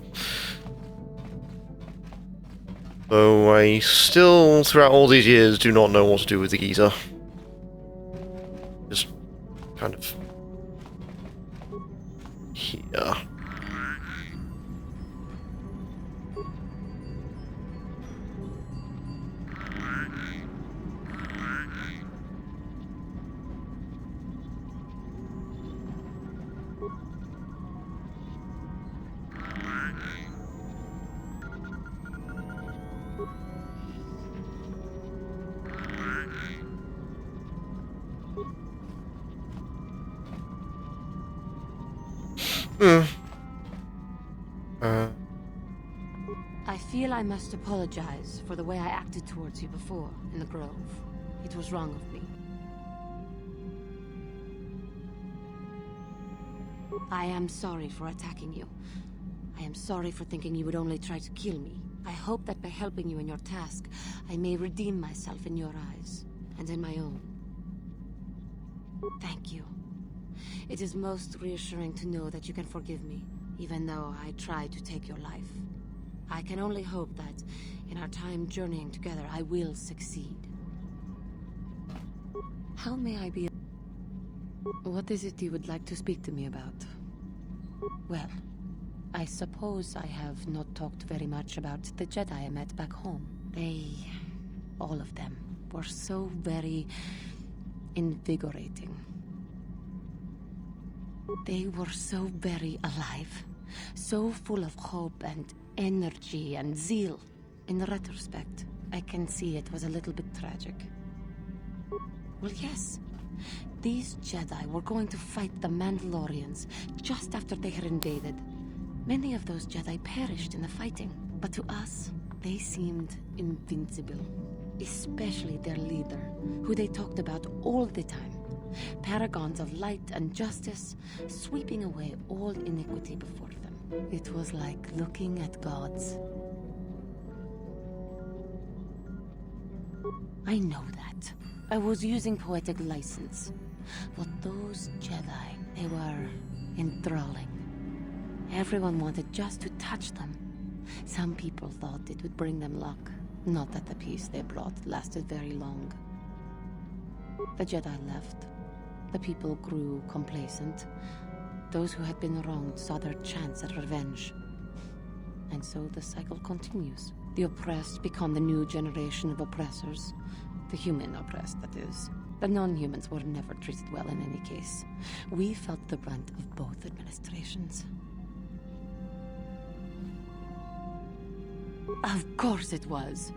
So I still, throughout all these years, do not know what to do with the geezer. Just kind of here. I feel I must apologize for the way I acted towards you before, in the Grove. It was wrong of me. I am sorry for attacking you. I am sorry for thinking you would only try to kill me. I hope that by helping you in your task, I may redeem myself in your eyes, and in my own. Thank you. It is most reassuring to know that you can forgive me, even though I tried to take your life. I can only hope that, in our time journeying together, I will succeed. How may I be? What is it you would like to speak to me about? Well, I suppose I have not talked very much about the Jedi I met back home. They, all of them, were so very invigorating. They were so very alive, so full of hope and energy and zeal. In retrospect, I can see it was a little bit tragic. Well, yes. These Jedi were going to fight the Mandalorians just after they had invaded. Many of those Jedi perished in the fighting, but to us, they seemed invincible. Especially their leader, who they talked about all the time. Paragons of light and justice, sweeping away all iniquity before them. It was like looking at gods. I know that. I was using poetic license. But those Jedi, they were enthralling. Everyone wanted just to touch them. Some people thought it would bring them luck. Not that the peace they brought lasted very long. The Jedi left. The people grew complacent. Those who had been wronged saw their chance at revenge. And so the cycle continues. The oppressed become the new generation of oppressors. The human oppressed, that is. The non-humans were never treated well in any case. We felt the brunt of both administrations. Of course it was.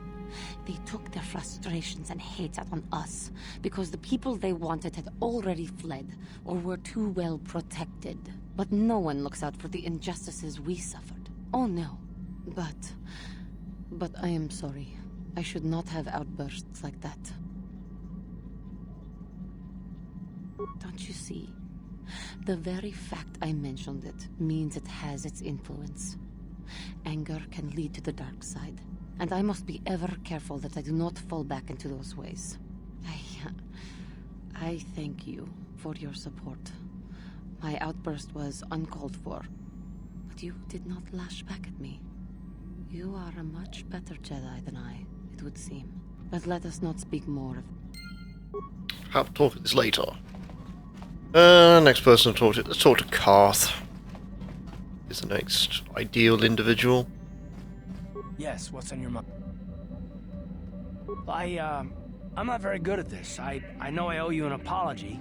They took their frustrations and hate out on us because the people they wanted had already fled or were too well protected. But no one looks out for the injustices we suffered. Oh no. But I am sorry. I should not have outbursts like that. Don't you see? The very fact I mentioned it means it has its influence. Anger can lead to the dark side, and I must be ever careful that I do not fall back into those ways. I thank you for your support. My outburst was uncalled for, but you did not lash back at me. You are a much better Jedi than I, it would seem. But let us not speak more of... Have to talk of this later. Next person to talk to. Let's talk to Carth. Is the next ideal individual. Yes, what's on your mind? I'm not very good at this. I know I owe you an apology.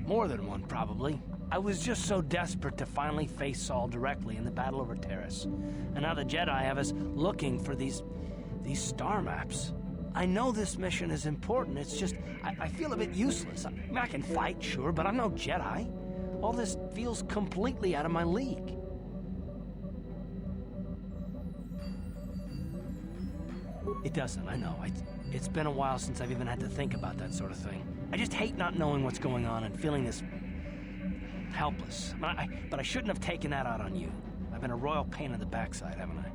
More than one, probably. I was just so desperate to finally face Saul directly in the battle over Terrace. And now the Jedi have us looking for these star maps. I know this mission is important, it's just, I feel a bit useless. I mean, I can fight, sure, but I'm no Jedi. All this feels completely out of my league. It doesn't, I know. It's been a while since I've even had to think about that sort of thing. I just hate not knowing what's going on and feeling this... helpless. But I shouldn't have taken that out on you. I've been a royal pain in the backside, haven't I?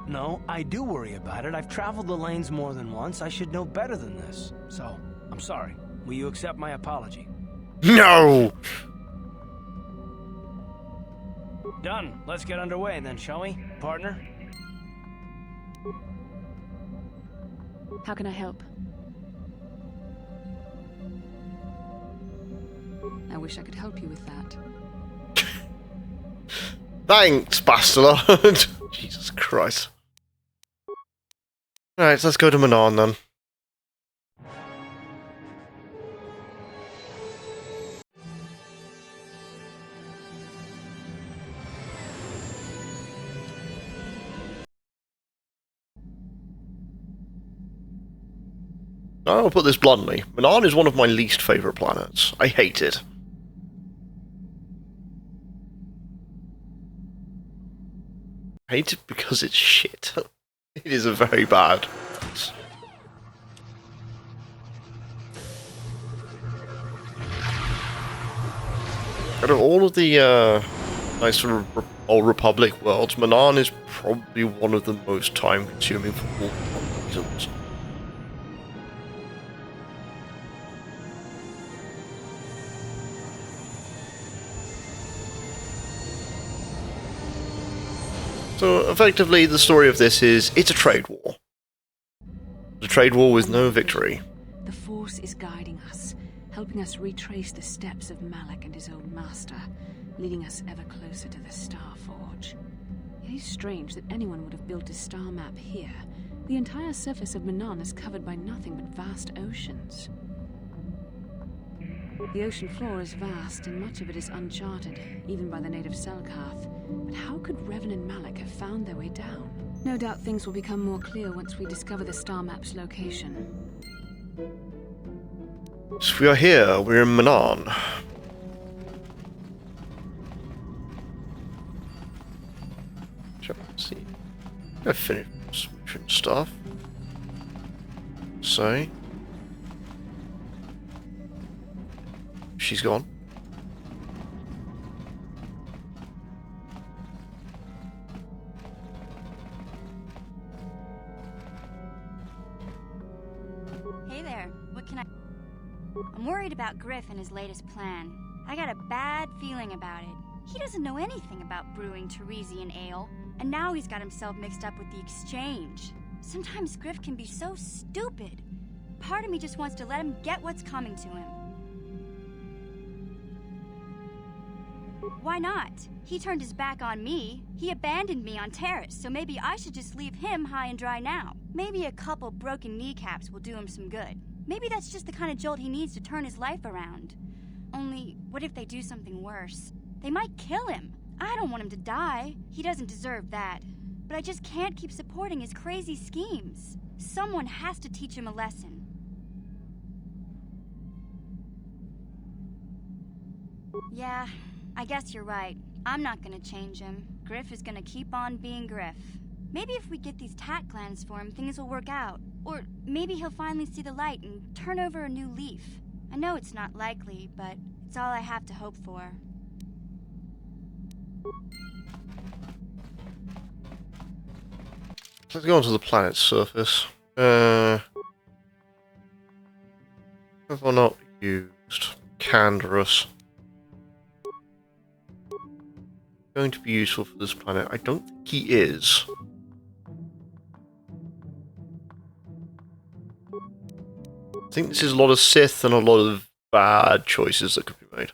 No, I do worry about it. I've traveled the lanes more than once. I should know better than this. So, I'm sorry. Will you accept my apology? No! Done. Let's get underway then, shall we, partner? How can I help? I wish I could help you with that. Thanks, bastard. Jesus Christ. Alright, so let's go to Manaan then. I'll put this bluntly. Manaan is one of my least favourite planets. I hate it. I hate it because it's shit. It is a very bad place. Out of all of the nice sort of Old Republic worlds, Manaan is probably one of the most time-consuming for all reasons. So, effectively, the story of this is, it's a trade war. The trade war with no victory. The Force is guiding us, helping us retrace the steps of Malak and his old master, leading us ever closer to the Star Forge. It is strange that anyone would have built a star map here. The entire surface of Manan is covered by nothing but vast oceans. The ocean floor is vast, and much of it is uncharted, even by the native Selkath. But how could Revan and Malak have found their way down? No doubt things will become more clear once we discover the star map's location. So we are here, we're in Manan. Let's see. I finished some stuff. So she's gone. Hey there, what can I... I'm worried about Griff and his latest plan. I got a bad feeling about it. He doesn't know anything about brewing Teresian ale, and now he's got himself mixed up with the exchange. Sometimes Griff can be so stupid. Part of me just wants to let him get what's coming to him. Why not? He turned his back on me. He abandoned me on Terrace, so maybe I should just leave him high and dry now. Maybe a couple broken kneecaps will do him some good. Maybe that's just the kind of jolt he needs to turn his life around. Only, what if they do something worse? They might kill him. I don't want him to die. He doesn't deserve that. But I just can't keep supporting his crazy schemes. Someone has to teach him a lesson. Yeah, I guess you're right. I'm not gonna change him. Griff is gonna keep on being Griff. Maybe if we get these tat clans for him, things will work out. Or maybe he'll finally see the light and turn over a new leaf. I know it's not likely, but it's all I have to hope for. Let's go onto the planet's surface. Have I not used Canderous? Going to be useful for this planet. I don't think he is. I think this is a lot of Sith and a lot of bad choices that could be made.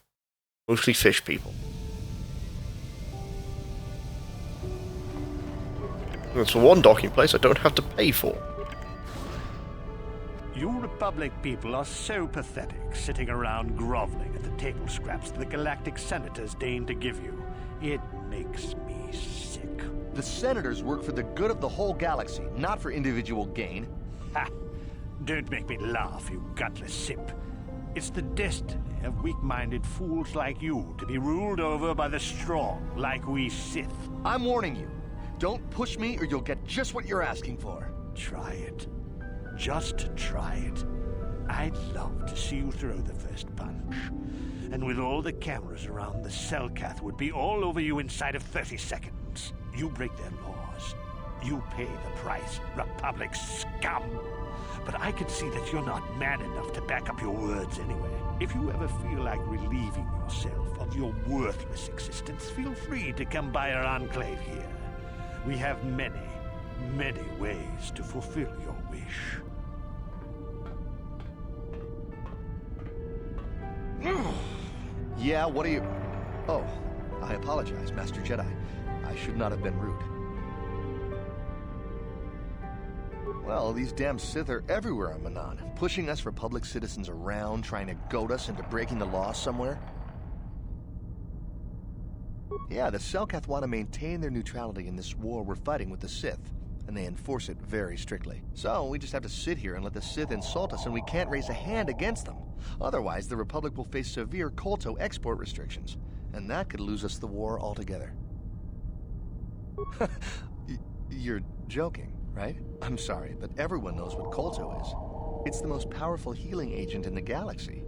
Mostly fish people. That's one docking place I don't have to pay for. You Republic people are so pathetic, sitting around groveling at the table scraps the galactic senators deign to give you. It makes me sick. The senators work for the good of the whole galaxy, not for individual gain. Ha! Don't make me laugh, you gutless simp. It's the destiny of weak-minded fools like you to be ruled over by the strong, like we Sith. I'm warning you. Don't push me or you'll get just what you're asking for. Try it. Just try it. I'd love to see you throw the first punch. And with all the cameras around, the Selkath would be all over you inside of 30 seconds. You break their laws. You pay the price, Republic scum. But I can see that you're not man enough to back up your words anyway. If you ever feel like relieving yourself of your worthless existence, feel free to come by our enclave here. We have many, many ways to fulfill your wish. Yeah, what are you... Oh, I apologize, Master Jedi. I should not have been rude. Well, these damn Sith are everywhere on Manan, pushing us Republic citizens around, trying to goad us into breaking the law somewhere. Yeah, the Selkath want to maintain their neutrality in this war we're fighting with the Sith, and they enforce it very strictly. So, we just have to sit here and let the Sith insult us, and we can't raise a hand against them. Otherwise, the Republic will face severe Kolto export restrictions, and that could lose us the war altogether. You're joking, right? I'm sorry, but everyone knows what Kolto is. It's the most powerful healing agent in the galaxy.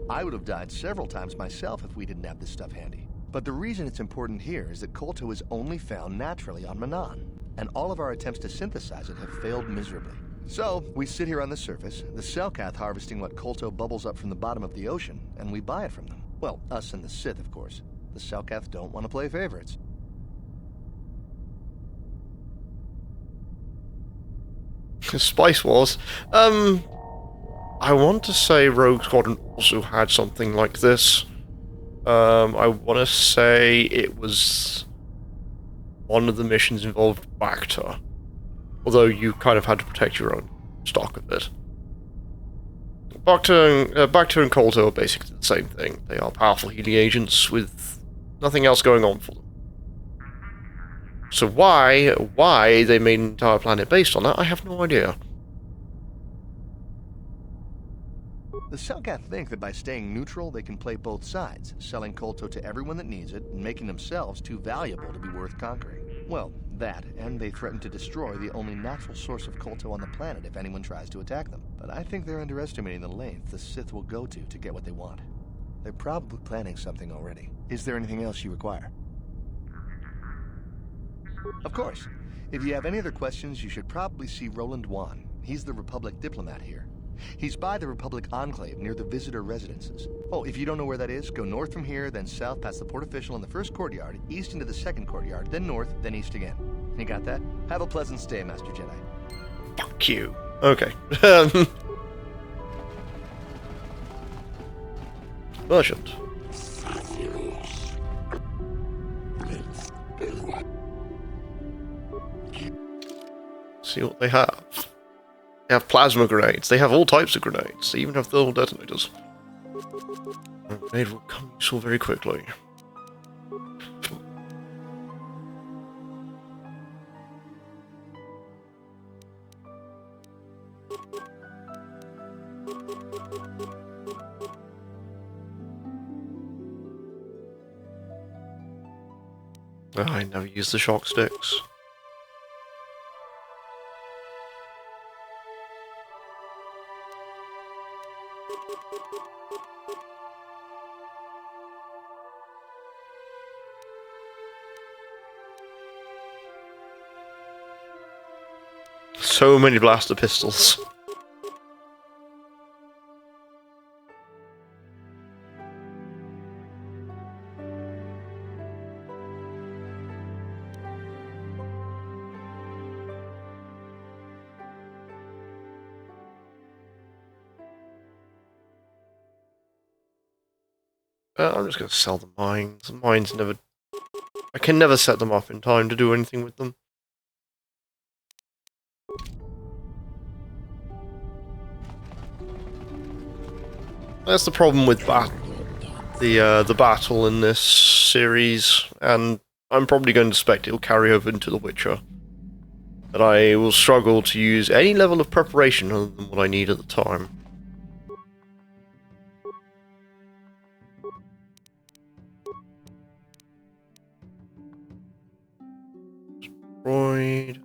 I would have died several times myself if we didn't have this stuff handy. But the reason it's important here is that Kolto is only found naturally on Manan, and all of our attempts to synthesize it have failed miserably. So, we sit here on the surface, the Selkath harvesting what Kolto bubbles up from the bottom of the ocean, and we buy it from them. Well, us and the Sith, of course. The Selkath don't want to play favorites. Spice Wars. I want to say Rogue Squadron also had something like this. I want to say it was one of the missions involved Bacta, although you kind of had to protect your own stock of it. Bacta and Kolto are basically the same thing. They are powerful healing agents with nothing else going on for them. So why they made an entire planet based on that, I have no idea. The Selkath think that by staying neutral, they can play both sides, selling Kolto to everyone that needs it, and making themselves too valuable to be worth conquering. Well, that, and they threaten to destroy the only natural source of Kolto on the planet if anyone tries to attack them. But I think they're underestimating the length the Sith will go to get what they want. They're probably planning something already. Is there anything else you require? Of course. If you have any other questions, you should probably see Roland Wan. He's the Republic diplomat here. He's by the Republic Enclave near the visitor residences. Oh, if you don't know where that is, go north from here, then south past the port official in the first courtyard, east into the second courtyard, then north, then east again. You got that? Have a pleasant stay, Master Jedi. Fuck you. Okay. Merchant. See what they have. They have plasma grenades. They have all types of grenades. They even have thermal detonators. A grenade will come useful very quickly. Oh, I never use the shock sticks. So many blaster pistols. I'm just going to sell the mines. The mines never... I can never set them up in time to do anything with them. That's the problem with the battle in this series, and I'm probably going to suspect it will carry over into The Witcher. That I will struggle to use any level of preparation other than what I need at the time. Destroyed.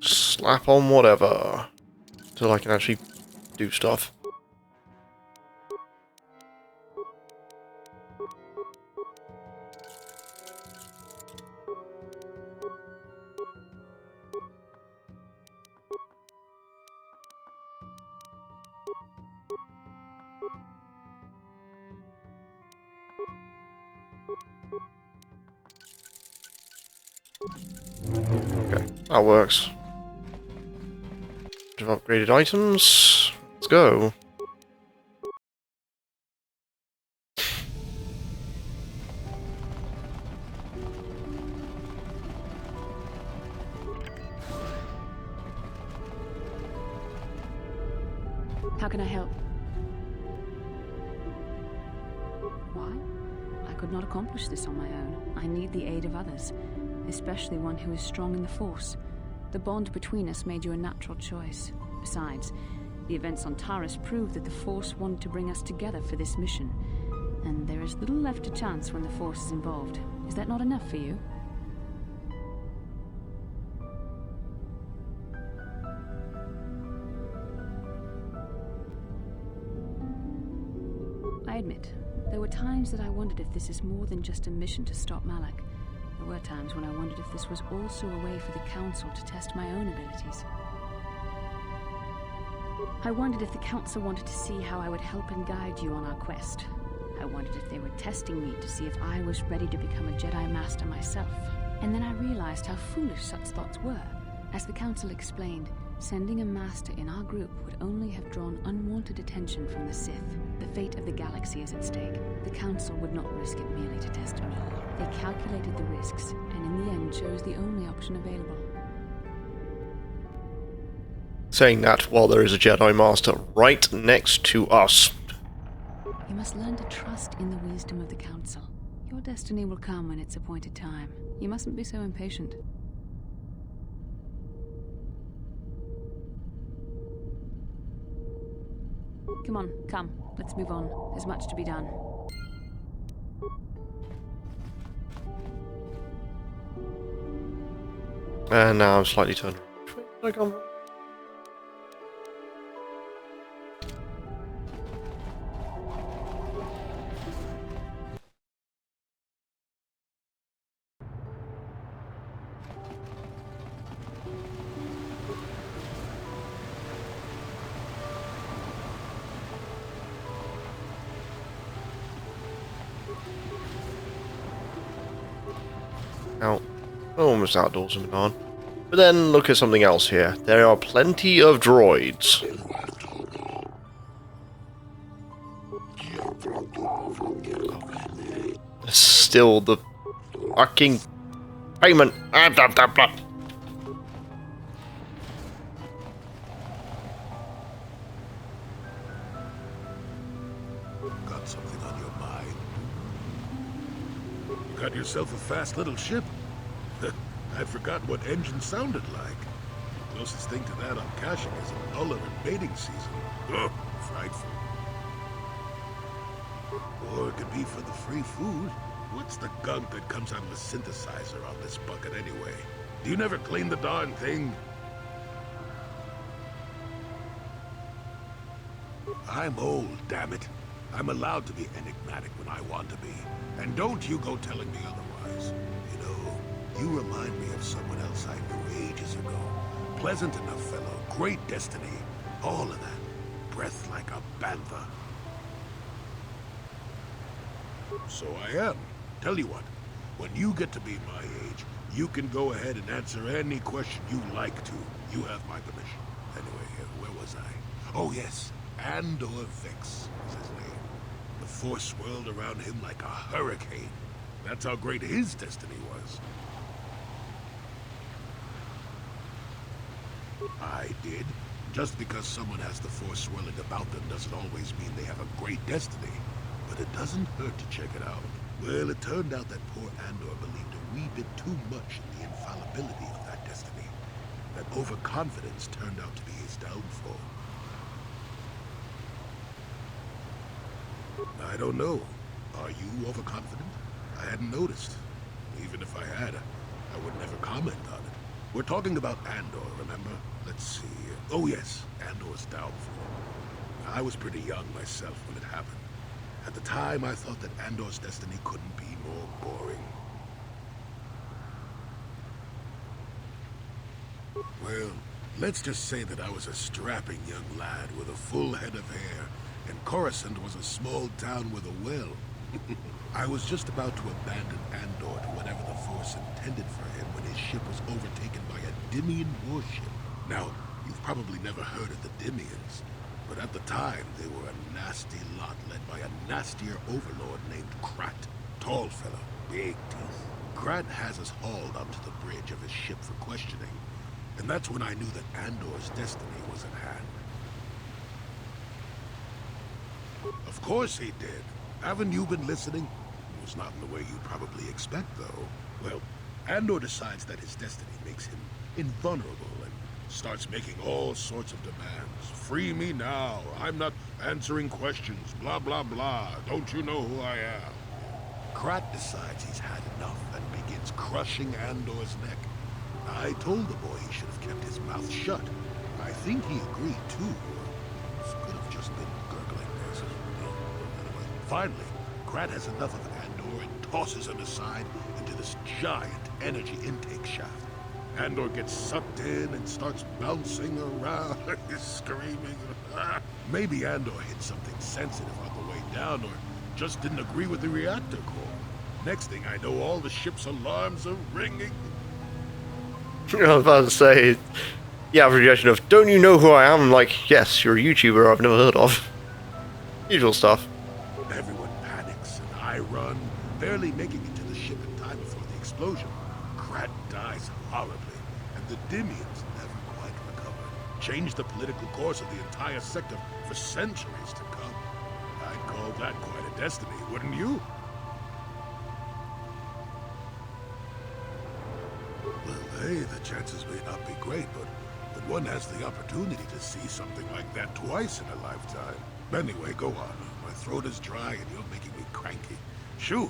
Slap on whatever, until I can actually do stuff. Okay, that works. Of upgraded items. Let's go. How can I help? Why? I could not accomplish this on my own. I need the aid of others, especially one who is strong in the Force. The bond between us made you a natural choice. Besides, the events on Taris prove that the Force wanted to bring us together for this mission, and there is little left to chance when the Force is involved. Is that not enough for you? admit, there were times that I wondered if this is more than just a mission to stop Malak. There were times when I wondered if this was also a way for the Council to test my own abilities. I wondered if the Council wanted to see how I would help and guide you on our quest. I wondered if they were testing me to see if I was ready to become a Jedi Master myself. And then I realized how foolish such thoughts were. As the Council explained, sending a Master in our group would only have drawn unwanted attention from the Sith. The fate of the galaxy is at stake. The Council would not risk it merely to test me. They calculated the risks, and in the end chose the only option available. Saying that while there is a Jedi Master right next to us. You must learn to trust in the wisdom of the Council. Your destiny will come when its appointed time. You mustn't be so impatient. Come on, come. Let's move on. There's much to be done. And now I'm slightly turned around. Out. Almost outdoors and on. But then look at something else here. There are plenty of droids. Still the fucking payment. Got something on your mind? Got yourself a fast little ship? I'd forgotten what engine sounded like. The closest thing to that on caching is an Uller in mating season. Ugh, frightful. Or it could be for the free food. What's the gunk that comes out of the synthesizer on this bucket anyway? Do you never clean the darn thing? I'm old, damn it. I'm allowed to be enigmatic when I want to be. And don't you go telling me otherwise. You know, you remind me of someone else I knew ages ago. Pleasant enough fellow, great destiny, all of that. Breath like a bantha. So I am. Tell you what, when you get to be my age, you can go ahead and answer any question you like to. You have my permission. Anyway, where was I? Oh yes, Andor Vex is his name. The Force swirled around him like a hurricane. That's how great his destiny was. I did. Just because someone has the Force swirling about them doesn't always mean they have a great destiny. But it doesn't hurt to check it out. Well, it turned out that poor Andor believed a wee bit too much in the infallibility of that destiny. That overconfidence turned out to be his downfall. I don't know. Are you overconfident? I hadn't noticed. Even if I had, I would never comment on it. We're talking about Andor, remember? Let's see. Oh yes, Andor's downfall. I was pretty young myself when it happened. At the time, I thought that Andor's destiny couldn't be more boring. Well, let's just say that I was a strapping young lad with a full head of hair, and Coruscant was a small town with a well. I was just about to abandon Andor to whatever the Force intended for him when his ship was overtaken by a Dimian warship. Now, you've probably never heard of the Dimians, but at the time, they were a nasty lot led by a nastier overlord named Krat. Tall fellow, big teeth. Krat has us hauled onto the bridge of his ship for questioning, and that's when I knew that Andor's destiny was at hand. Of course he did. Haven't you been listening? It was not in the way you'd probably expect, though. Well, Andor decides that his destiny makes him invulnerable and starts making all sorts of demands. Free me now. I'm not answering questions. Blah, blah, blah. Don't you know who I am? Krat decides he's had enough and begins crushing Andor's neck. I told the boy he should have kept his mouth shut. I think he agreed, too. Could have just been gurgling this. Anyway, Finally, Krat has enough of Andor and tosses him aside into this giant energy intake shaft. Andor gets sucked in and starts bouncing around, screaming. Maybe Andor hit something sensitive on the way down, or just didn't agree with the reactor core. Next thing I know, all the ship's alarms are ringing. I was about to say, the average reaction of, don't you know who I am? Like, yes, you're a YouTuber I've never heard of. Usual stuff. Everyone panics, and I run, barely making it to the ship in time before the explosion. Krat dies horribly, and the Dymians never quite recover. Changed the political course of the entire sector for centuries to come. I'd call that quite a destiny, wouldn't you? Well, hey, the chances may not be great, but one has the opportunity to see something like that twice in a lifetime. Anyway, go on. My throat is dry and you're making me cranky. Shoo!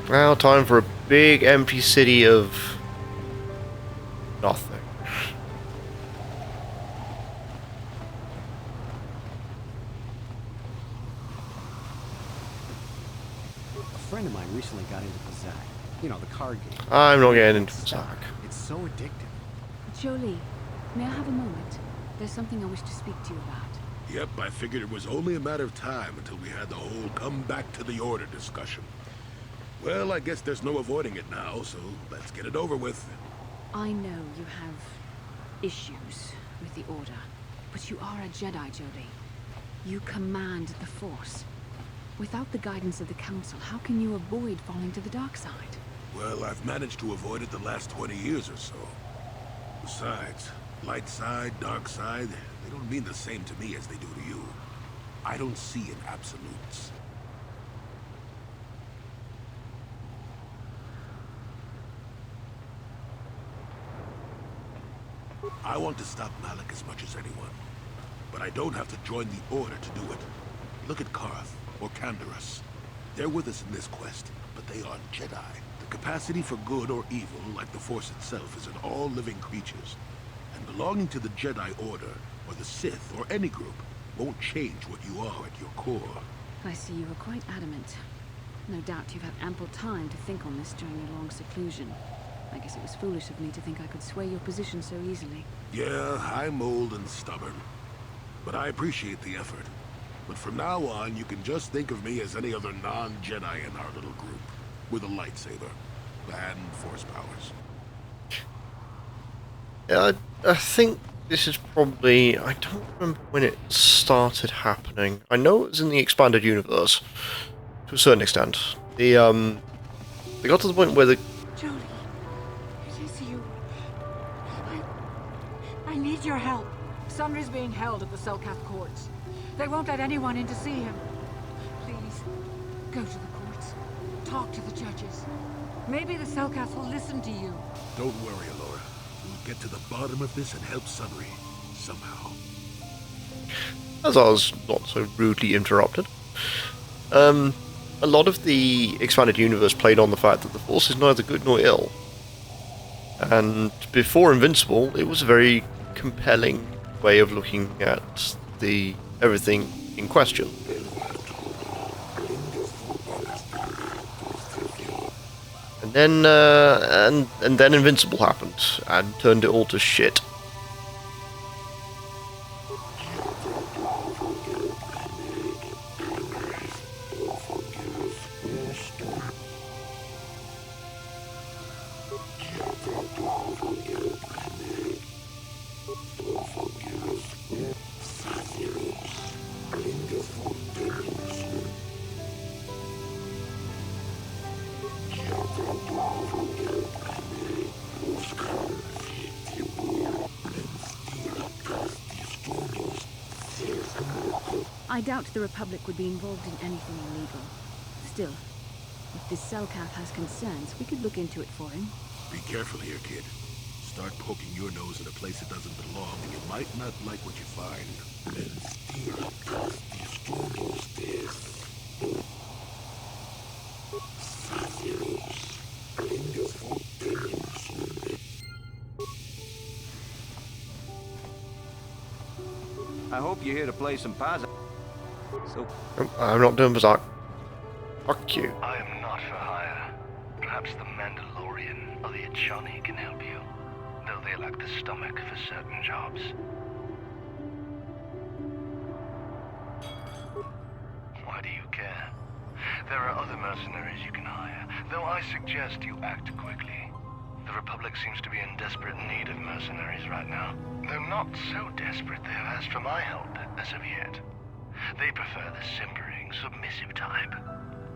Now, time for a big empty city of nothing. A friend of mine recently got into Pazaak. You know, the card game. I'm not getting into Pazaak. It's so addictive. Jolie, may I have a moment? There's something I wish to speak to you about. Yep, I figured it was only a matter of time until we had the whole come back to the order discussion. Well, I guess there's no avoiding it now, so let's get it over with. I know you have issues with the Order, but you are a Jedi, Jolie. You command the Force. Without the guidance of the Council, how can you avoid falling to the dark side? Well, I've managed to avoid it the last 20 years or so. Besides, light side, dark side, they don't mean the same to me as they do to you. I don't see in absolutes. I want to stop Malak as much as anyone, but I don't have to join the Order to do it. Look at Karth or Canderous. They're with us in this quest, but they aren't Jedi. The capacity for good or evil, like the Force itself, is in all living creatures. And belonging to the Jedi Order, or the Sith, or any group, won't change what you are at your core. I see you are quite adamant. No doubt you've had ample time to think on this during your long seclusion. I guess it was foolish of me to think I could sway your position so easily. Yeah, I'm old and stubborn. But I appreciate the effort. But from now on, you can just think of me as any other non-Jedi in our little group. With a lightsaber. And Force powers. Yeah, I think this is probably... I don't remember when it started happening. I know it was in the expanded universe. To a certain extent. They got to the point where the... Jolie, it is you. I need your help. Sundry's being held at the Selkath courts. They won't let anyone in to see him. Please, go to the courts. Talk to the judges. Maybe the Selkath will listen to you. Don't worry, Alora. We'll get to the bottom of this and help Sundry. Somehow. As I was not so rudely interrupted. A lot of the expanded universe played on the fact that the Force is neither good nor ill. And before Invincible, it was a very compelling way of looking at the everything in question. And then and then Invincible happened and turned it all to shit. I doubt the Republic would be involved in anything illegal. Still, if this Selkath has concerns, we could look into it for him. Be careful here, kid. Start poking your nose in a place it doesn't belong, and you might not like what you find. I hope you're here to play some Pazza. So... I'm not doing Berserk. Fuck you. I am not for hire. Perhaps the Mandalorian or the Echani can help you, though they lack the stomach for certain jobs. Why do you care? There are other mercenaries you can hire, though I suggest you act quickly. The Republic seems to be in desperate need of mercenaries right now, though not so desperate they have asked for my help as of yet. They prefer the simpering, submissive type,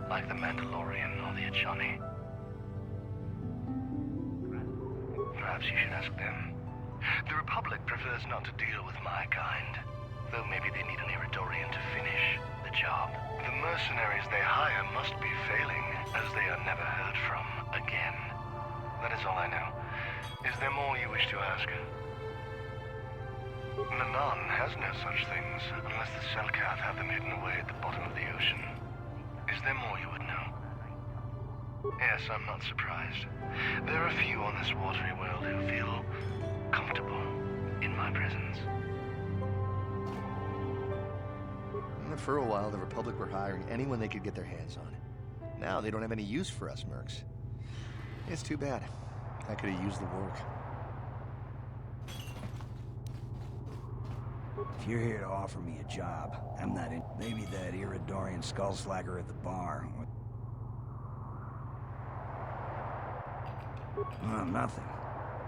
like the Mandalorian or the Echani. Perhaps you should ask them. The Republic prefers not to deal with my kind, though maybe they need an Iridorian to finish the job. The mercenaries they hire must be failing, as they are never heard from again. That is all I know. Is there more you wish to ask? Nanan has no such things, unless the Selkath have them hidden away at the bottom of the ocean. Is there more you would know? Yes, I'm not surprised. There are few on this watery world who feel comfortable in my presence. For a while, the Republic were hiring anyone they could get their hands on. Now they don't have any use for us mercs. It's too bad. I could have used the work. If you're here to offer me a job, I'm not in. Maybe that Iridorian skullslagger at the bar. Well, nothing.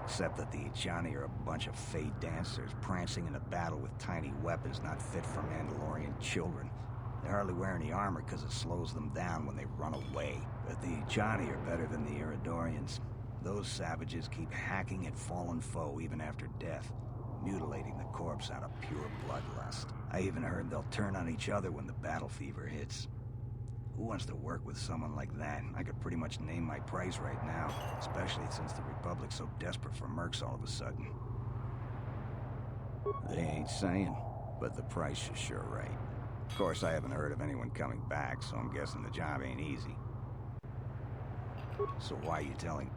Except that the Echani are a bunch of fey dancers prancing in a battle with tiny weapons not fit for Mandalorian children. They hardly wear any armor because it slows them down when they run away. But the Echani are better than the Iridorians. Those savages keep hacking at fallen foe even after death, mutilating the corpse out of pure bloodlust. I even heard they'll turn on each other when the battle fever hits. Who wants to work with someone like that? I could pretty much name my price right now, especially since the Republic's so desperate for mercs all of a sudden. They ain't saying, but the price is sure right. Of course, I haven't heard of anyone coming back, so I'm guessing the job ain't easy. So why are you telling?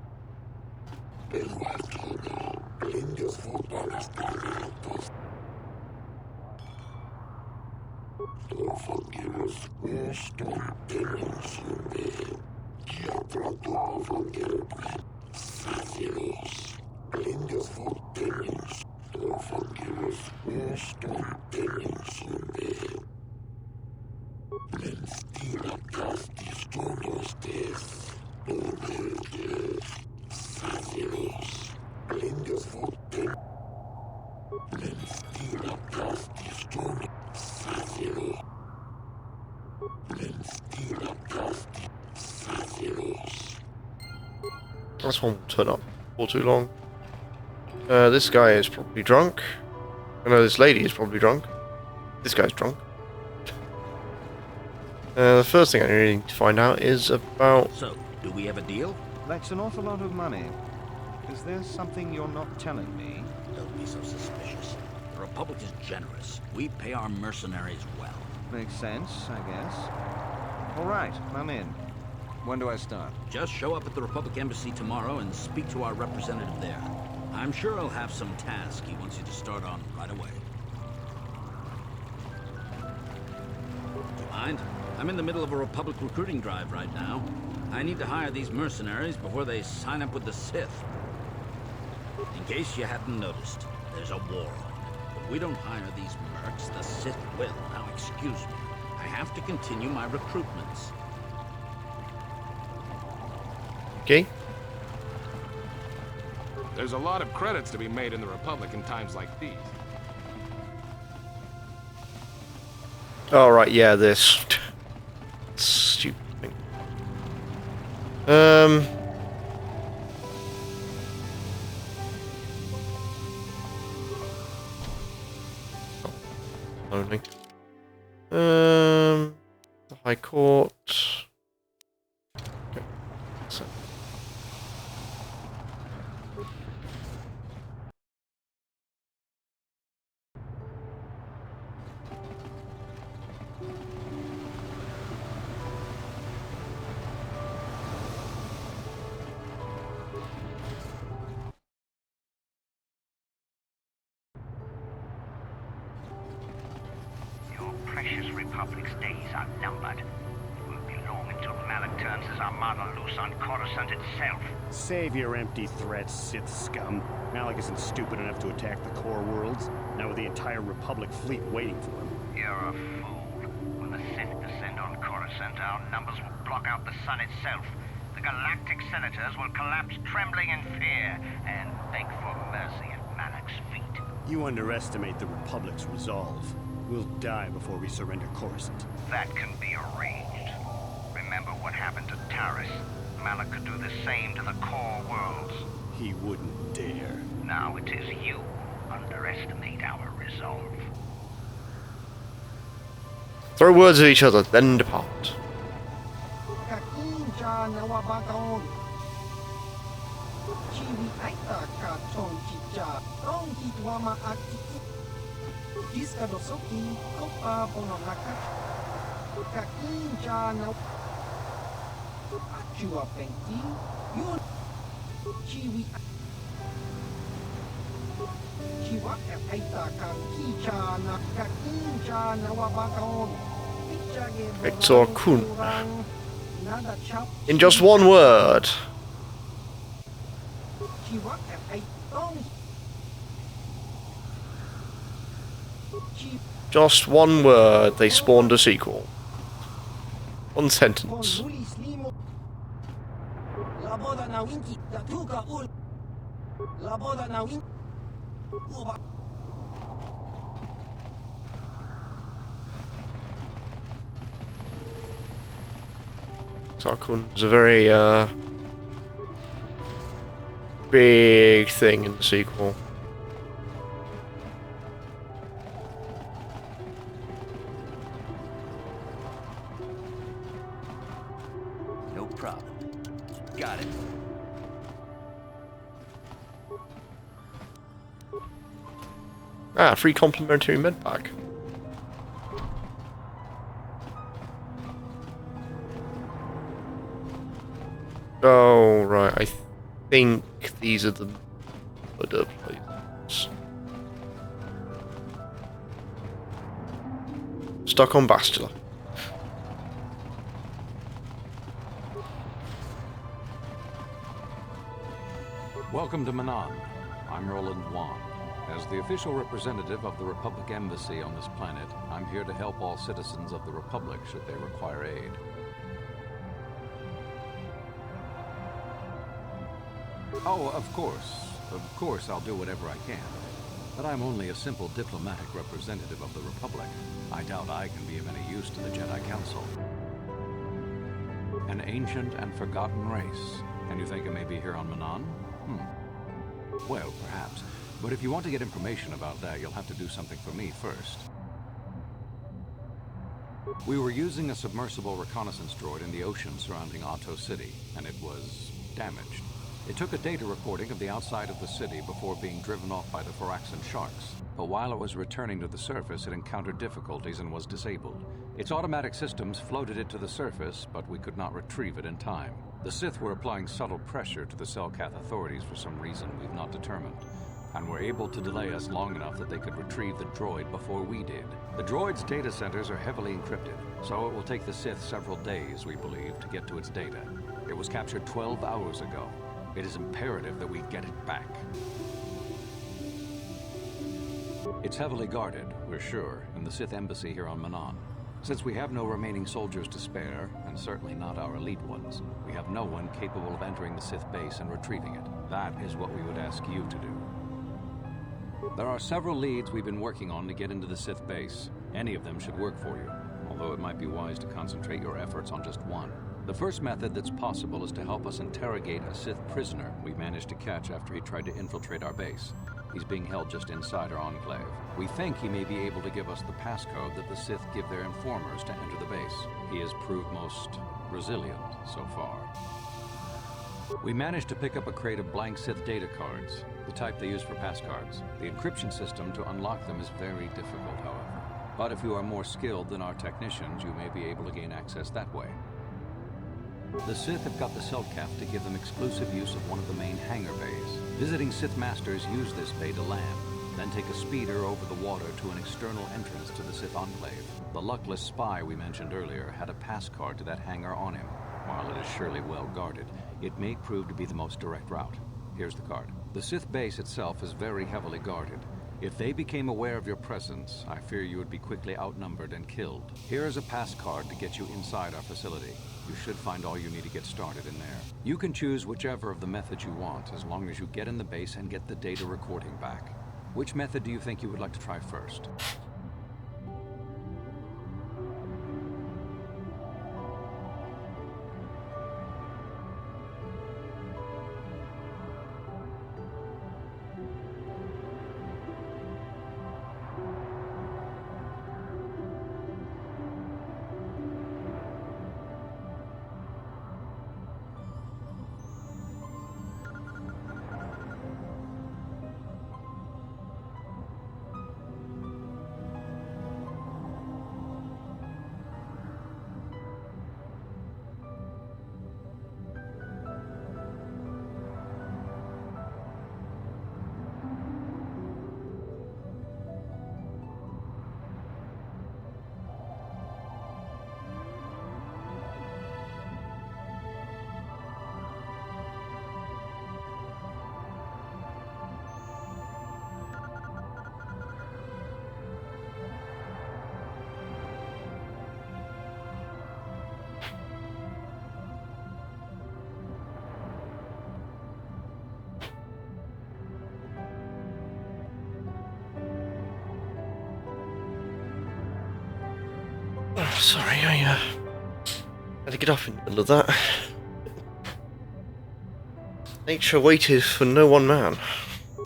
This one will turn up for too long. This guy is probably drunk. I know this lady is probably drunk. This guy's drunk. The first thing I really need to find out is about... So, do we have a deal? That's an awful lot of money. Is there something you're not telling me? Don't be so suspicious. The Republic is generous. We pay our mercenaries well. Makes sense, I guess. All right, I'm in. When do I start? Just show up at the Republic Embassy tomorrow and speak to our representative there. I'm sure he'll have some task he wants you to start on right away. Do you mind? I'm in the middle of a Republic recruiting drive right now. I need to hire these mercenaries before they sign up with the Sith. In case you hadn't noticed, there's a war on. If we don't hire these mercs, the Sith will. Now excuse me. I have to continue my recruitments. Okay. There's a lot of credits to be made in the Republic in times like these. Alright, yeah, this. Stupid thing. Only. The High Court. Okay. So. Republic's days are numbered. It won't be long until Malak turns his armada loose on Coruscant itself. Save your empty threats, Sith scum. Malak isn't stupid enough to attack the core worlds, now with the entire Republic fleet waiting for him. You're a fool. When the Sith descend on Coruscant, our numbers will block out the sun itself. The galactic senators will collapse trembling in fear and beg for mercy at Malak's feet. You underestimate the Republic's resolve. We'll die before we surrender Coruscant. That can be arranged. Remember what happened to Taris. Malak could do the same to the core worlds. He wouldn't dare. Now it is you underestimate our resolve. Throw words at each other, then depart. Hector Kun. In just one word. Just one word, they spawned a sequel. One sentence. Tarkun is a very big thing in the sequel. No problem. Got it. Ah, free complimentary med pack. Oh, right, I think these are the other places. Stuck on Bastila. Welcome to Manaan. I'm Roland Wan. As the official representative of the Republic Embassy on this planet, I'm here to help all citizens of the Republic should they require aid. Oh, of course I'll do whatever I can. But I'm only a simple diplomatic representative of the Republic. I doubt I can be of any use to the Jedi Council. An ancient and forgotten race. And you think it may be here on Manaan? Well, perhaps. But if you want to get information about that, you'll have to do something for me first. We were using a submersible reconnaissance droid in the ocean surrounding Otto City, and it was damaged. It took a data recording of the outside of the city before being driven off by the Firaxan sharks. But while it was returning to the surface, it encountered difficulties and was disabled. Its automatic systems floated it to the surface, but we could not retrieve it in time. The Sith were applying subtle pressure to the Selkath authorities for some reason we've not determined, and were able to delay us long enough that they could retrieve the droid before we did. The droid's data centers are heavily encrypted, so it will take the Sith several days, we believe, to get to its data. It was captured 12 hours ago. It is imperative that we get it back. It's heavily guarded, we're sure, in the Sith embassy here on Manaan. Since we have no remaining soldiers to spare, and certainly not our elite ones, we have no one capable of entering the Sith base and retrieving it. That is what we would ask you to do. There are several leads we've been working on to get into the Sith base. Any of them should work for you, although it might be wise to concentrate your efforts on just one. The first method that's possible is to help us interrogate a Sith prisoner we managed to catch after he tried to infiltrate our base. He's being held just inside our enclave. We think he may be able to give us the passcode that the Sith give their informers to enter the base. He has proved most resilient so far. We managed to pick up a crate of blank Sith data cards, the type they use for passcards. The encryption system to unlock them is very difficult, however. But if you are more skilled than our technicians, you may be able to gain access that way. The Sith have got the Selkath to give them exclusive use of one of the main hangar bays. Visiting Sith Masters use this bay to land. then take a speeder over the water to an external entrance to the Sith Enclave. The luckless spy we mentioned earlier had a pass card to that hangar on him. While it is surely well guarded, it may prove to be the most direct route. Here's the card. The Sith base itself is very heavily guarded. If they became aware of your presence, I fear you would be quickly outnumbered and killed. Here is a pass card to get you inside our facility. You should find all you need to get started in there. You can choose whichever of the methods you want, as long as you get in the base and get the data recording back. Which method do you think you would like to try first? Oh, sorry, I had to get off in the middle of that. Nature waited for no one man.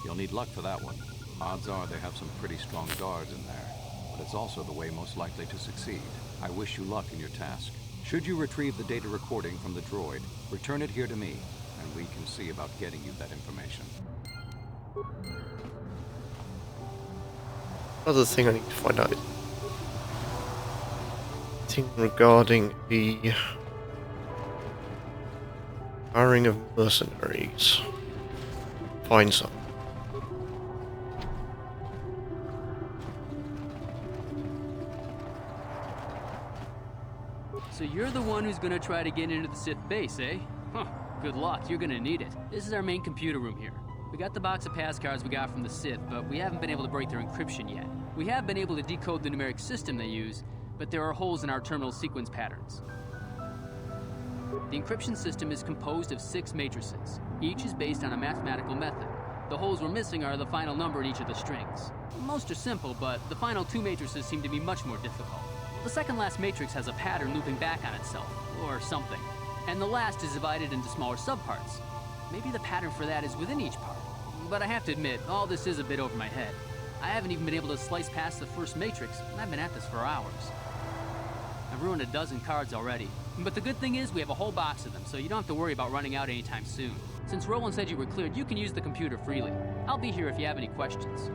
You'll need luck for that one. Odds are they have some pretty strong guards in there, but it's also the way most likely to succeed. I wish you luck in your task. Should you retrieve the data recording from the droid, return it here to me, and we can see about getting you that information. Another thing I need to find out is thing regarding the hiring of mercenaries. Find some. So you're the one who's gonna try to get into the Sith base, eh? Huh, good luck, you're gonna need it. This is our main computer room here. We got the box of pass cards we got from the Sith, but we haven't been able to break their encryption yet. We have been able to decode the numeric system they use, but there are holes in our terminal sequence patterns. The encryption system is composed of 6 matrices. Each is based on a mathematical method. The holes we're missing are the final number in each of the strings. Most are simple, but the final 2 matrices seem to be much more difficult. The second last matrix has a pattern looping back on itself, or something. And the last is divided into smaller subparts. Maybe the pattern for that is within each part. But I have to admit, all this is a bit over my head. I haven't even been able to slice past the first matrix, and I've been at this for hours. I've ruined a dozen cards already. But the good thing is we have a whole box of them, so you don't have to worry about running out anytime soon. Since Roland said you were cleared, you can use the computer freely. I'll be here if you have any questions.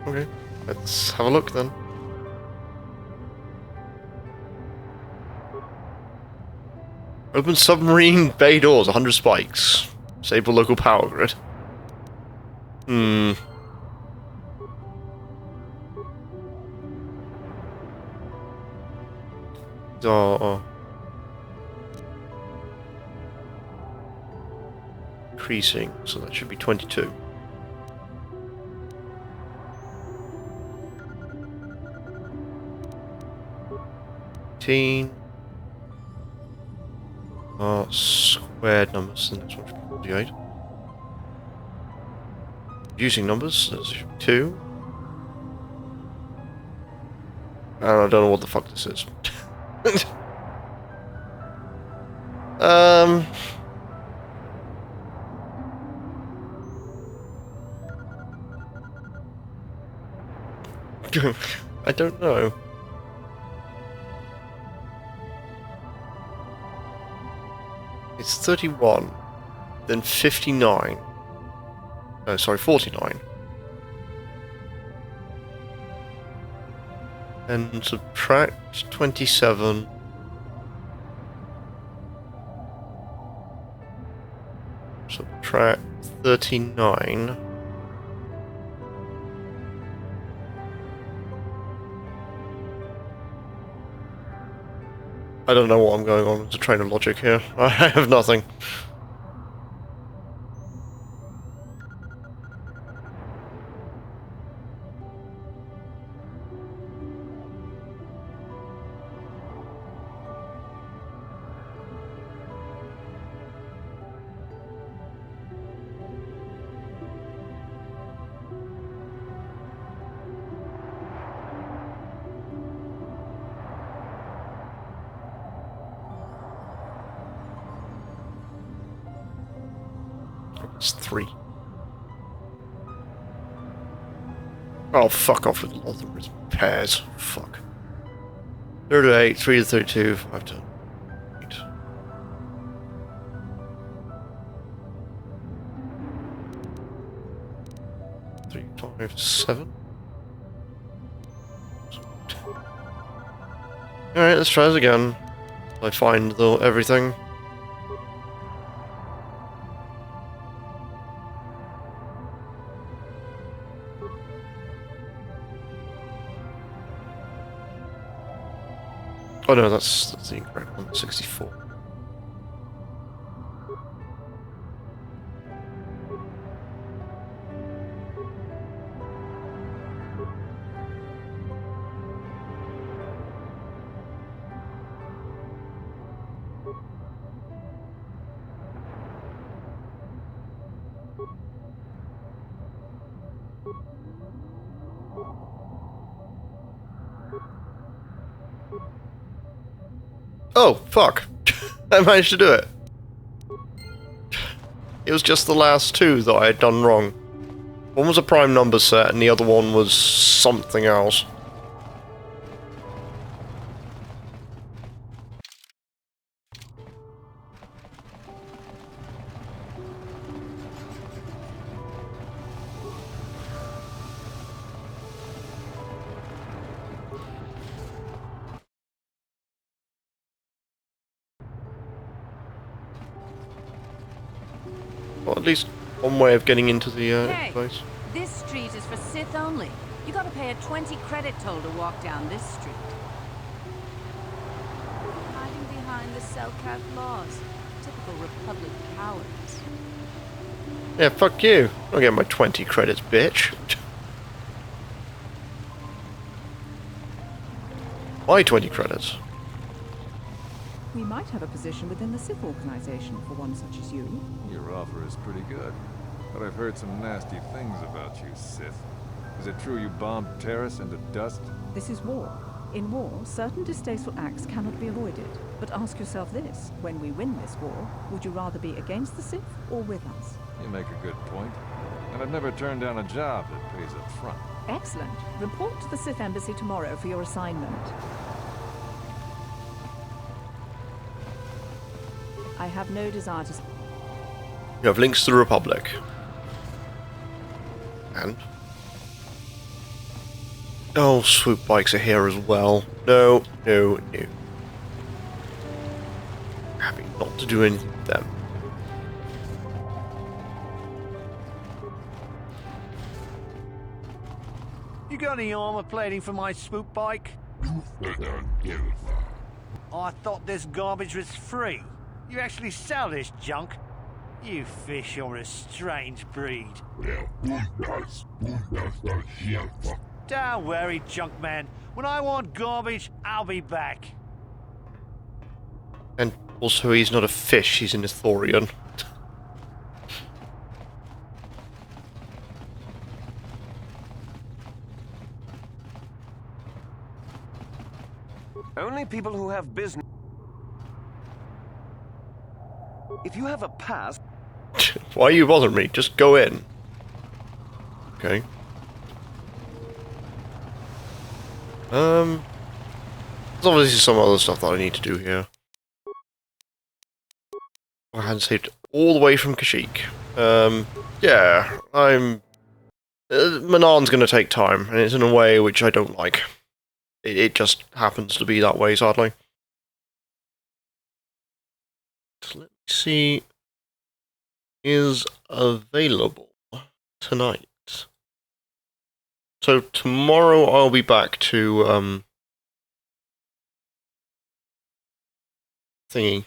Okay, let's have a look then. Open submarine bay doors, 100 spikes. Save the local power grid. Increasing, so that should be 22. Squared numbers, the next one should be 48. Using numbers, that's 2. And I don't know what the fuck this is. I don't know. It's 31, then 59. Oh, sorry, 49. And subtract 27. Subtract 39. I don't know what I'm going on. It's a train of logic here. I have nothing. It's 3. Oh, fuck off with logarithms. Pairs. Fuck. 0 to 8, 3 to 32, 5 to 8. Three, 5, 7. Alright, let's try this again. I find everything. Oh no, that's the incorrect one. 64. Oh, fuck. I managed to do it. It was just the last 2 that I had done wrong. One was a prime number set and the other one was something else. Well, at least one way of getting into the place. This street is for Sith only. You gotta pay a 20 credit toll to walk down this street. Hiding behind the Selkath laws. Typical Republic cowards. Yeah, fuck you. I'll get my 20 credits, bitch. Why 20 credits? We might have a position within the Sith organization for one such as you. Your offer is pretty good, but I've heard some nasty things about you, Sith. Is it true you bombed Taris into dust? This is war. In war, certain distasteful acts cannot be avoided. But ask yourself this, when we win this war, would you rather be against the Sith or with us? You make a good point. And I've never turned down a job that pays up front. Excellent. Report to the Sith Embassy tomorrow for your assignment. I have no desire to... You have links to the Republic. And? Oh, swoop bikes are here as well. No, no, no. Having not to do anything with them. You got any armor plating for my swoop bike? I thought this garbage was free. You actually sell this junk? You fish are a strange breed. Don't worry, junk man. When I want garbage, I'll be back. And also, he's not a fish, he's an Ithorian. Only people who have business... If you have a pass... Why are you bothering me? Just go in. Okay. There's obviously some other stuff that I need to do here. I hadn't saved all the way from Kashyyyk. Yeah, Manon's gonna take time, and it's in a way which I don't like. It just happens to be that way, sadly. So let me see... is available tonight. So tomorrow I'll be back to thingy.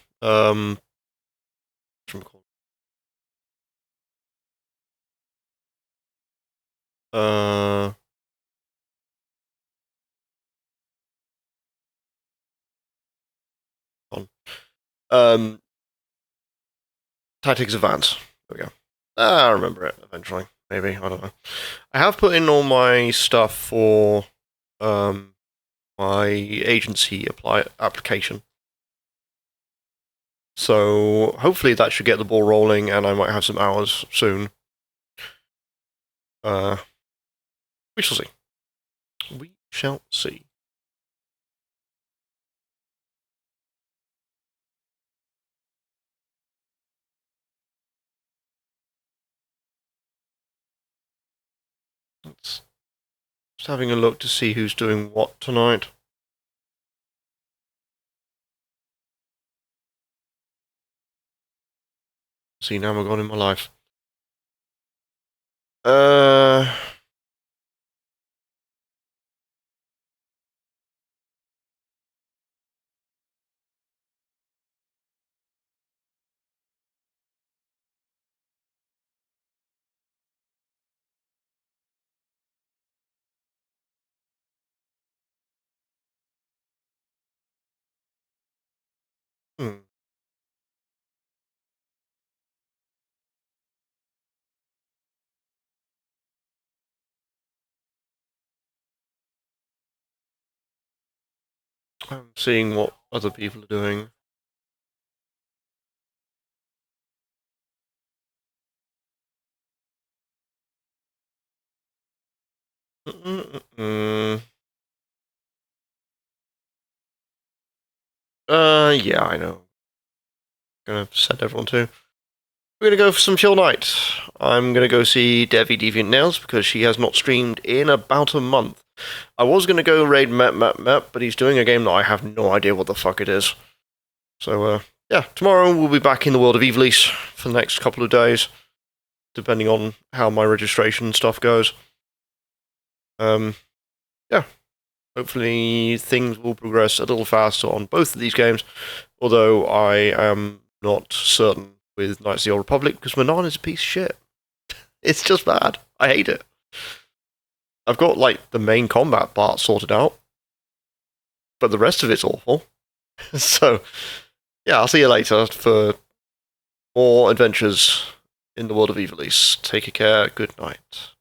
Tactics Advance. There we go. I'll remember it eventually. Maybe. I don't know. I have put in all my stuff for my agency application. So hopefully that should get the ball rolling, and I might have some hours soon. We shall see. We shall see. Just having a look to see who's doing what tonight. See, now I've got in my life. I'm seeing what other people are doing. Yeah, I know. Gonna send everyone to. We're gonna go for some chill night. I'm gonna go see Devi Deviant Nails because she has not streamed in about a month. I was gonna go raid Mep, but he's doing a game that I have no idea what the fuck it is. So, yeah, tomorrow we'll be back in the world of Ivalice for the next couple of days, depending on how my registration stuff goes. Yeah, hopefully things will progress a little faster on both of these games, although I am not certain with Knights of the Old Republic, because Manon is a piece of shit. It's just bad. I hate it. I've got, like, the main combat part sorted out, but the rest of it's awful. So, yeah, I'll see you later for more adventures in the world of Ivalice. Take care. Good night.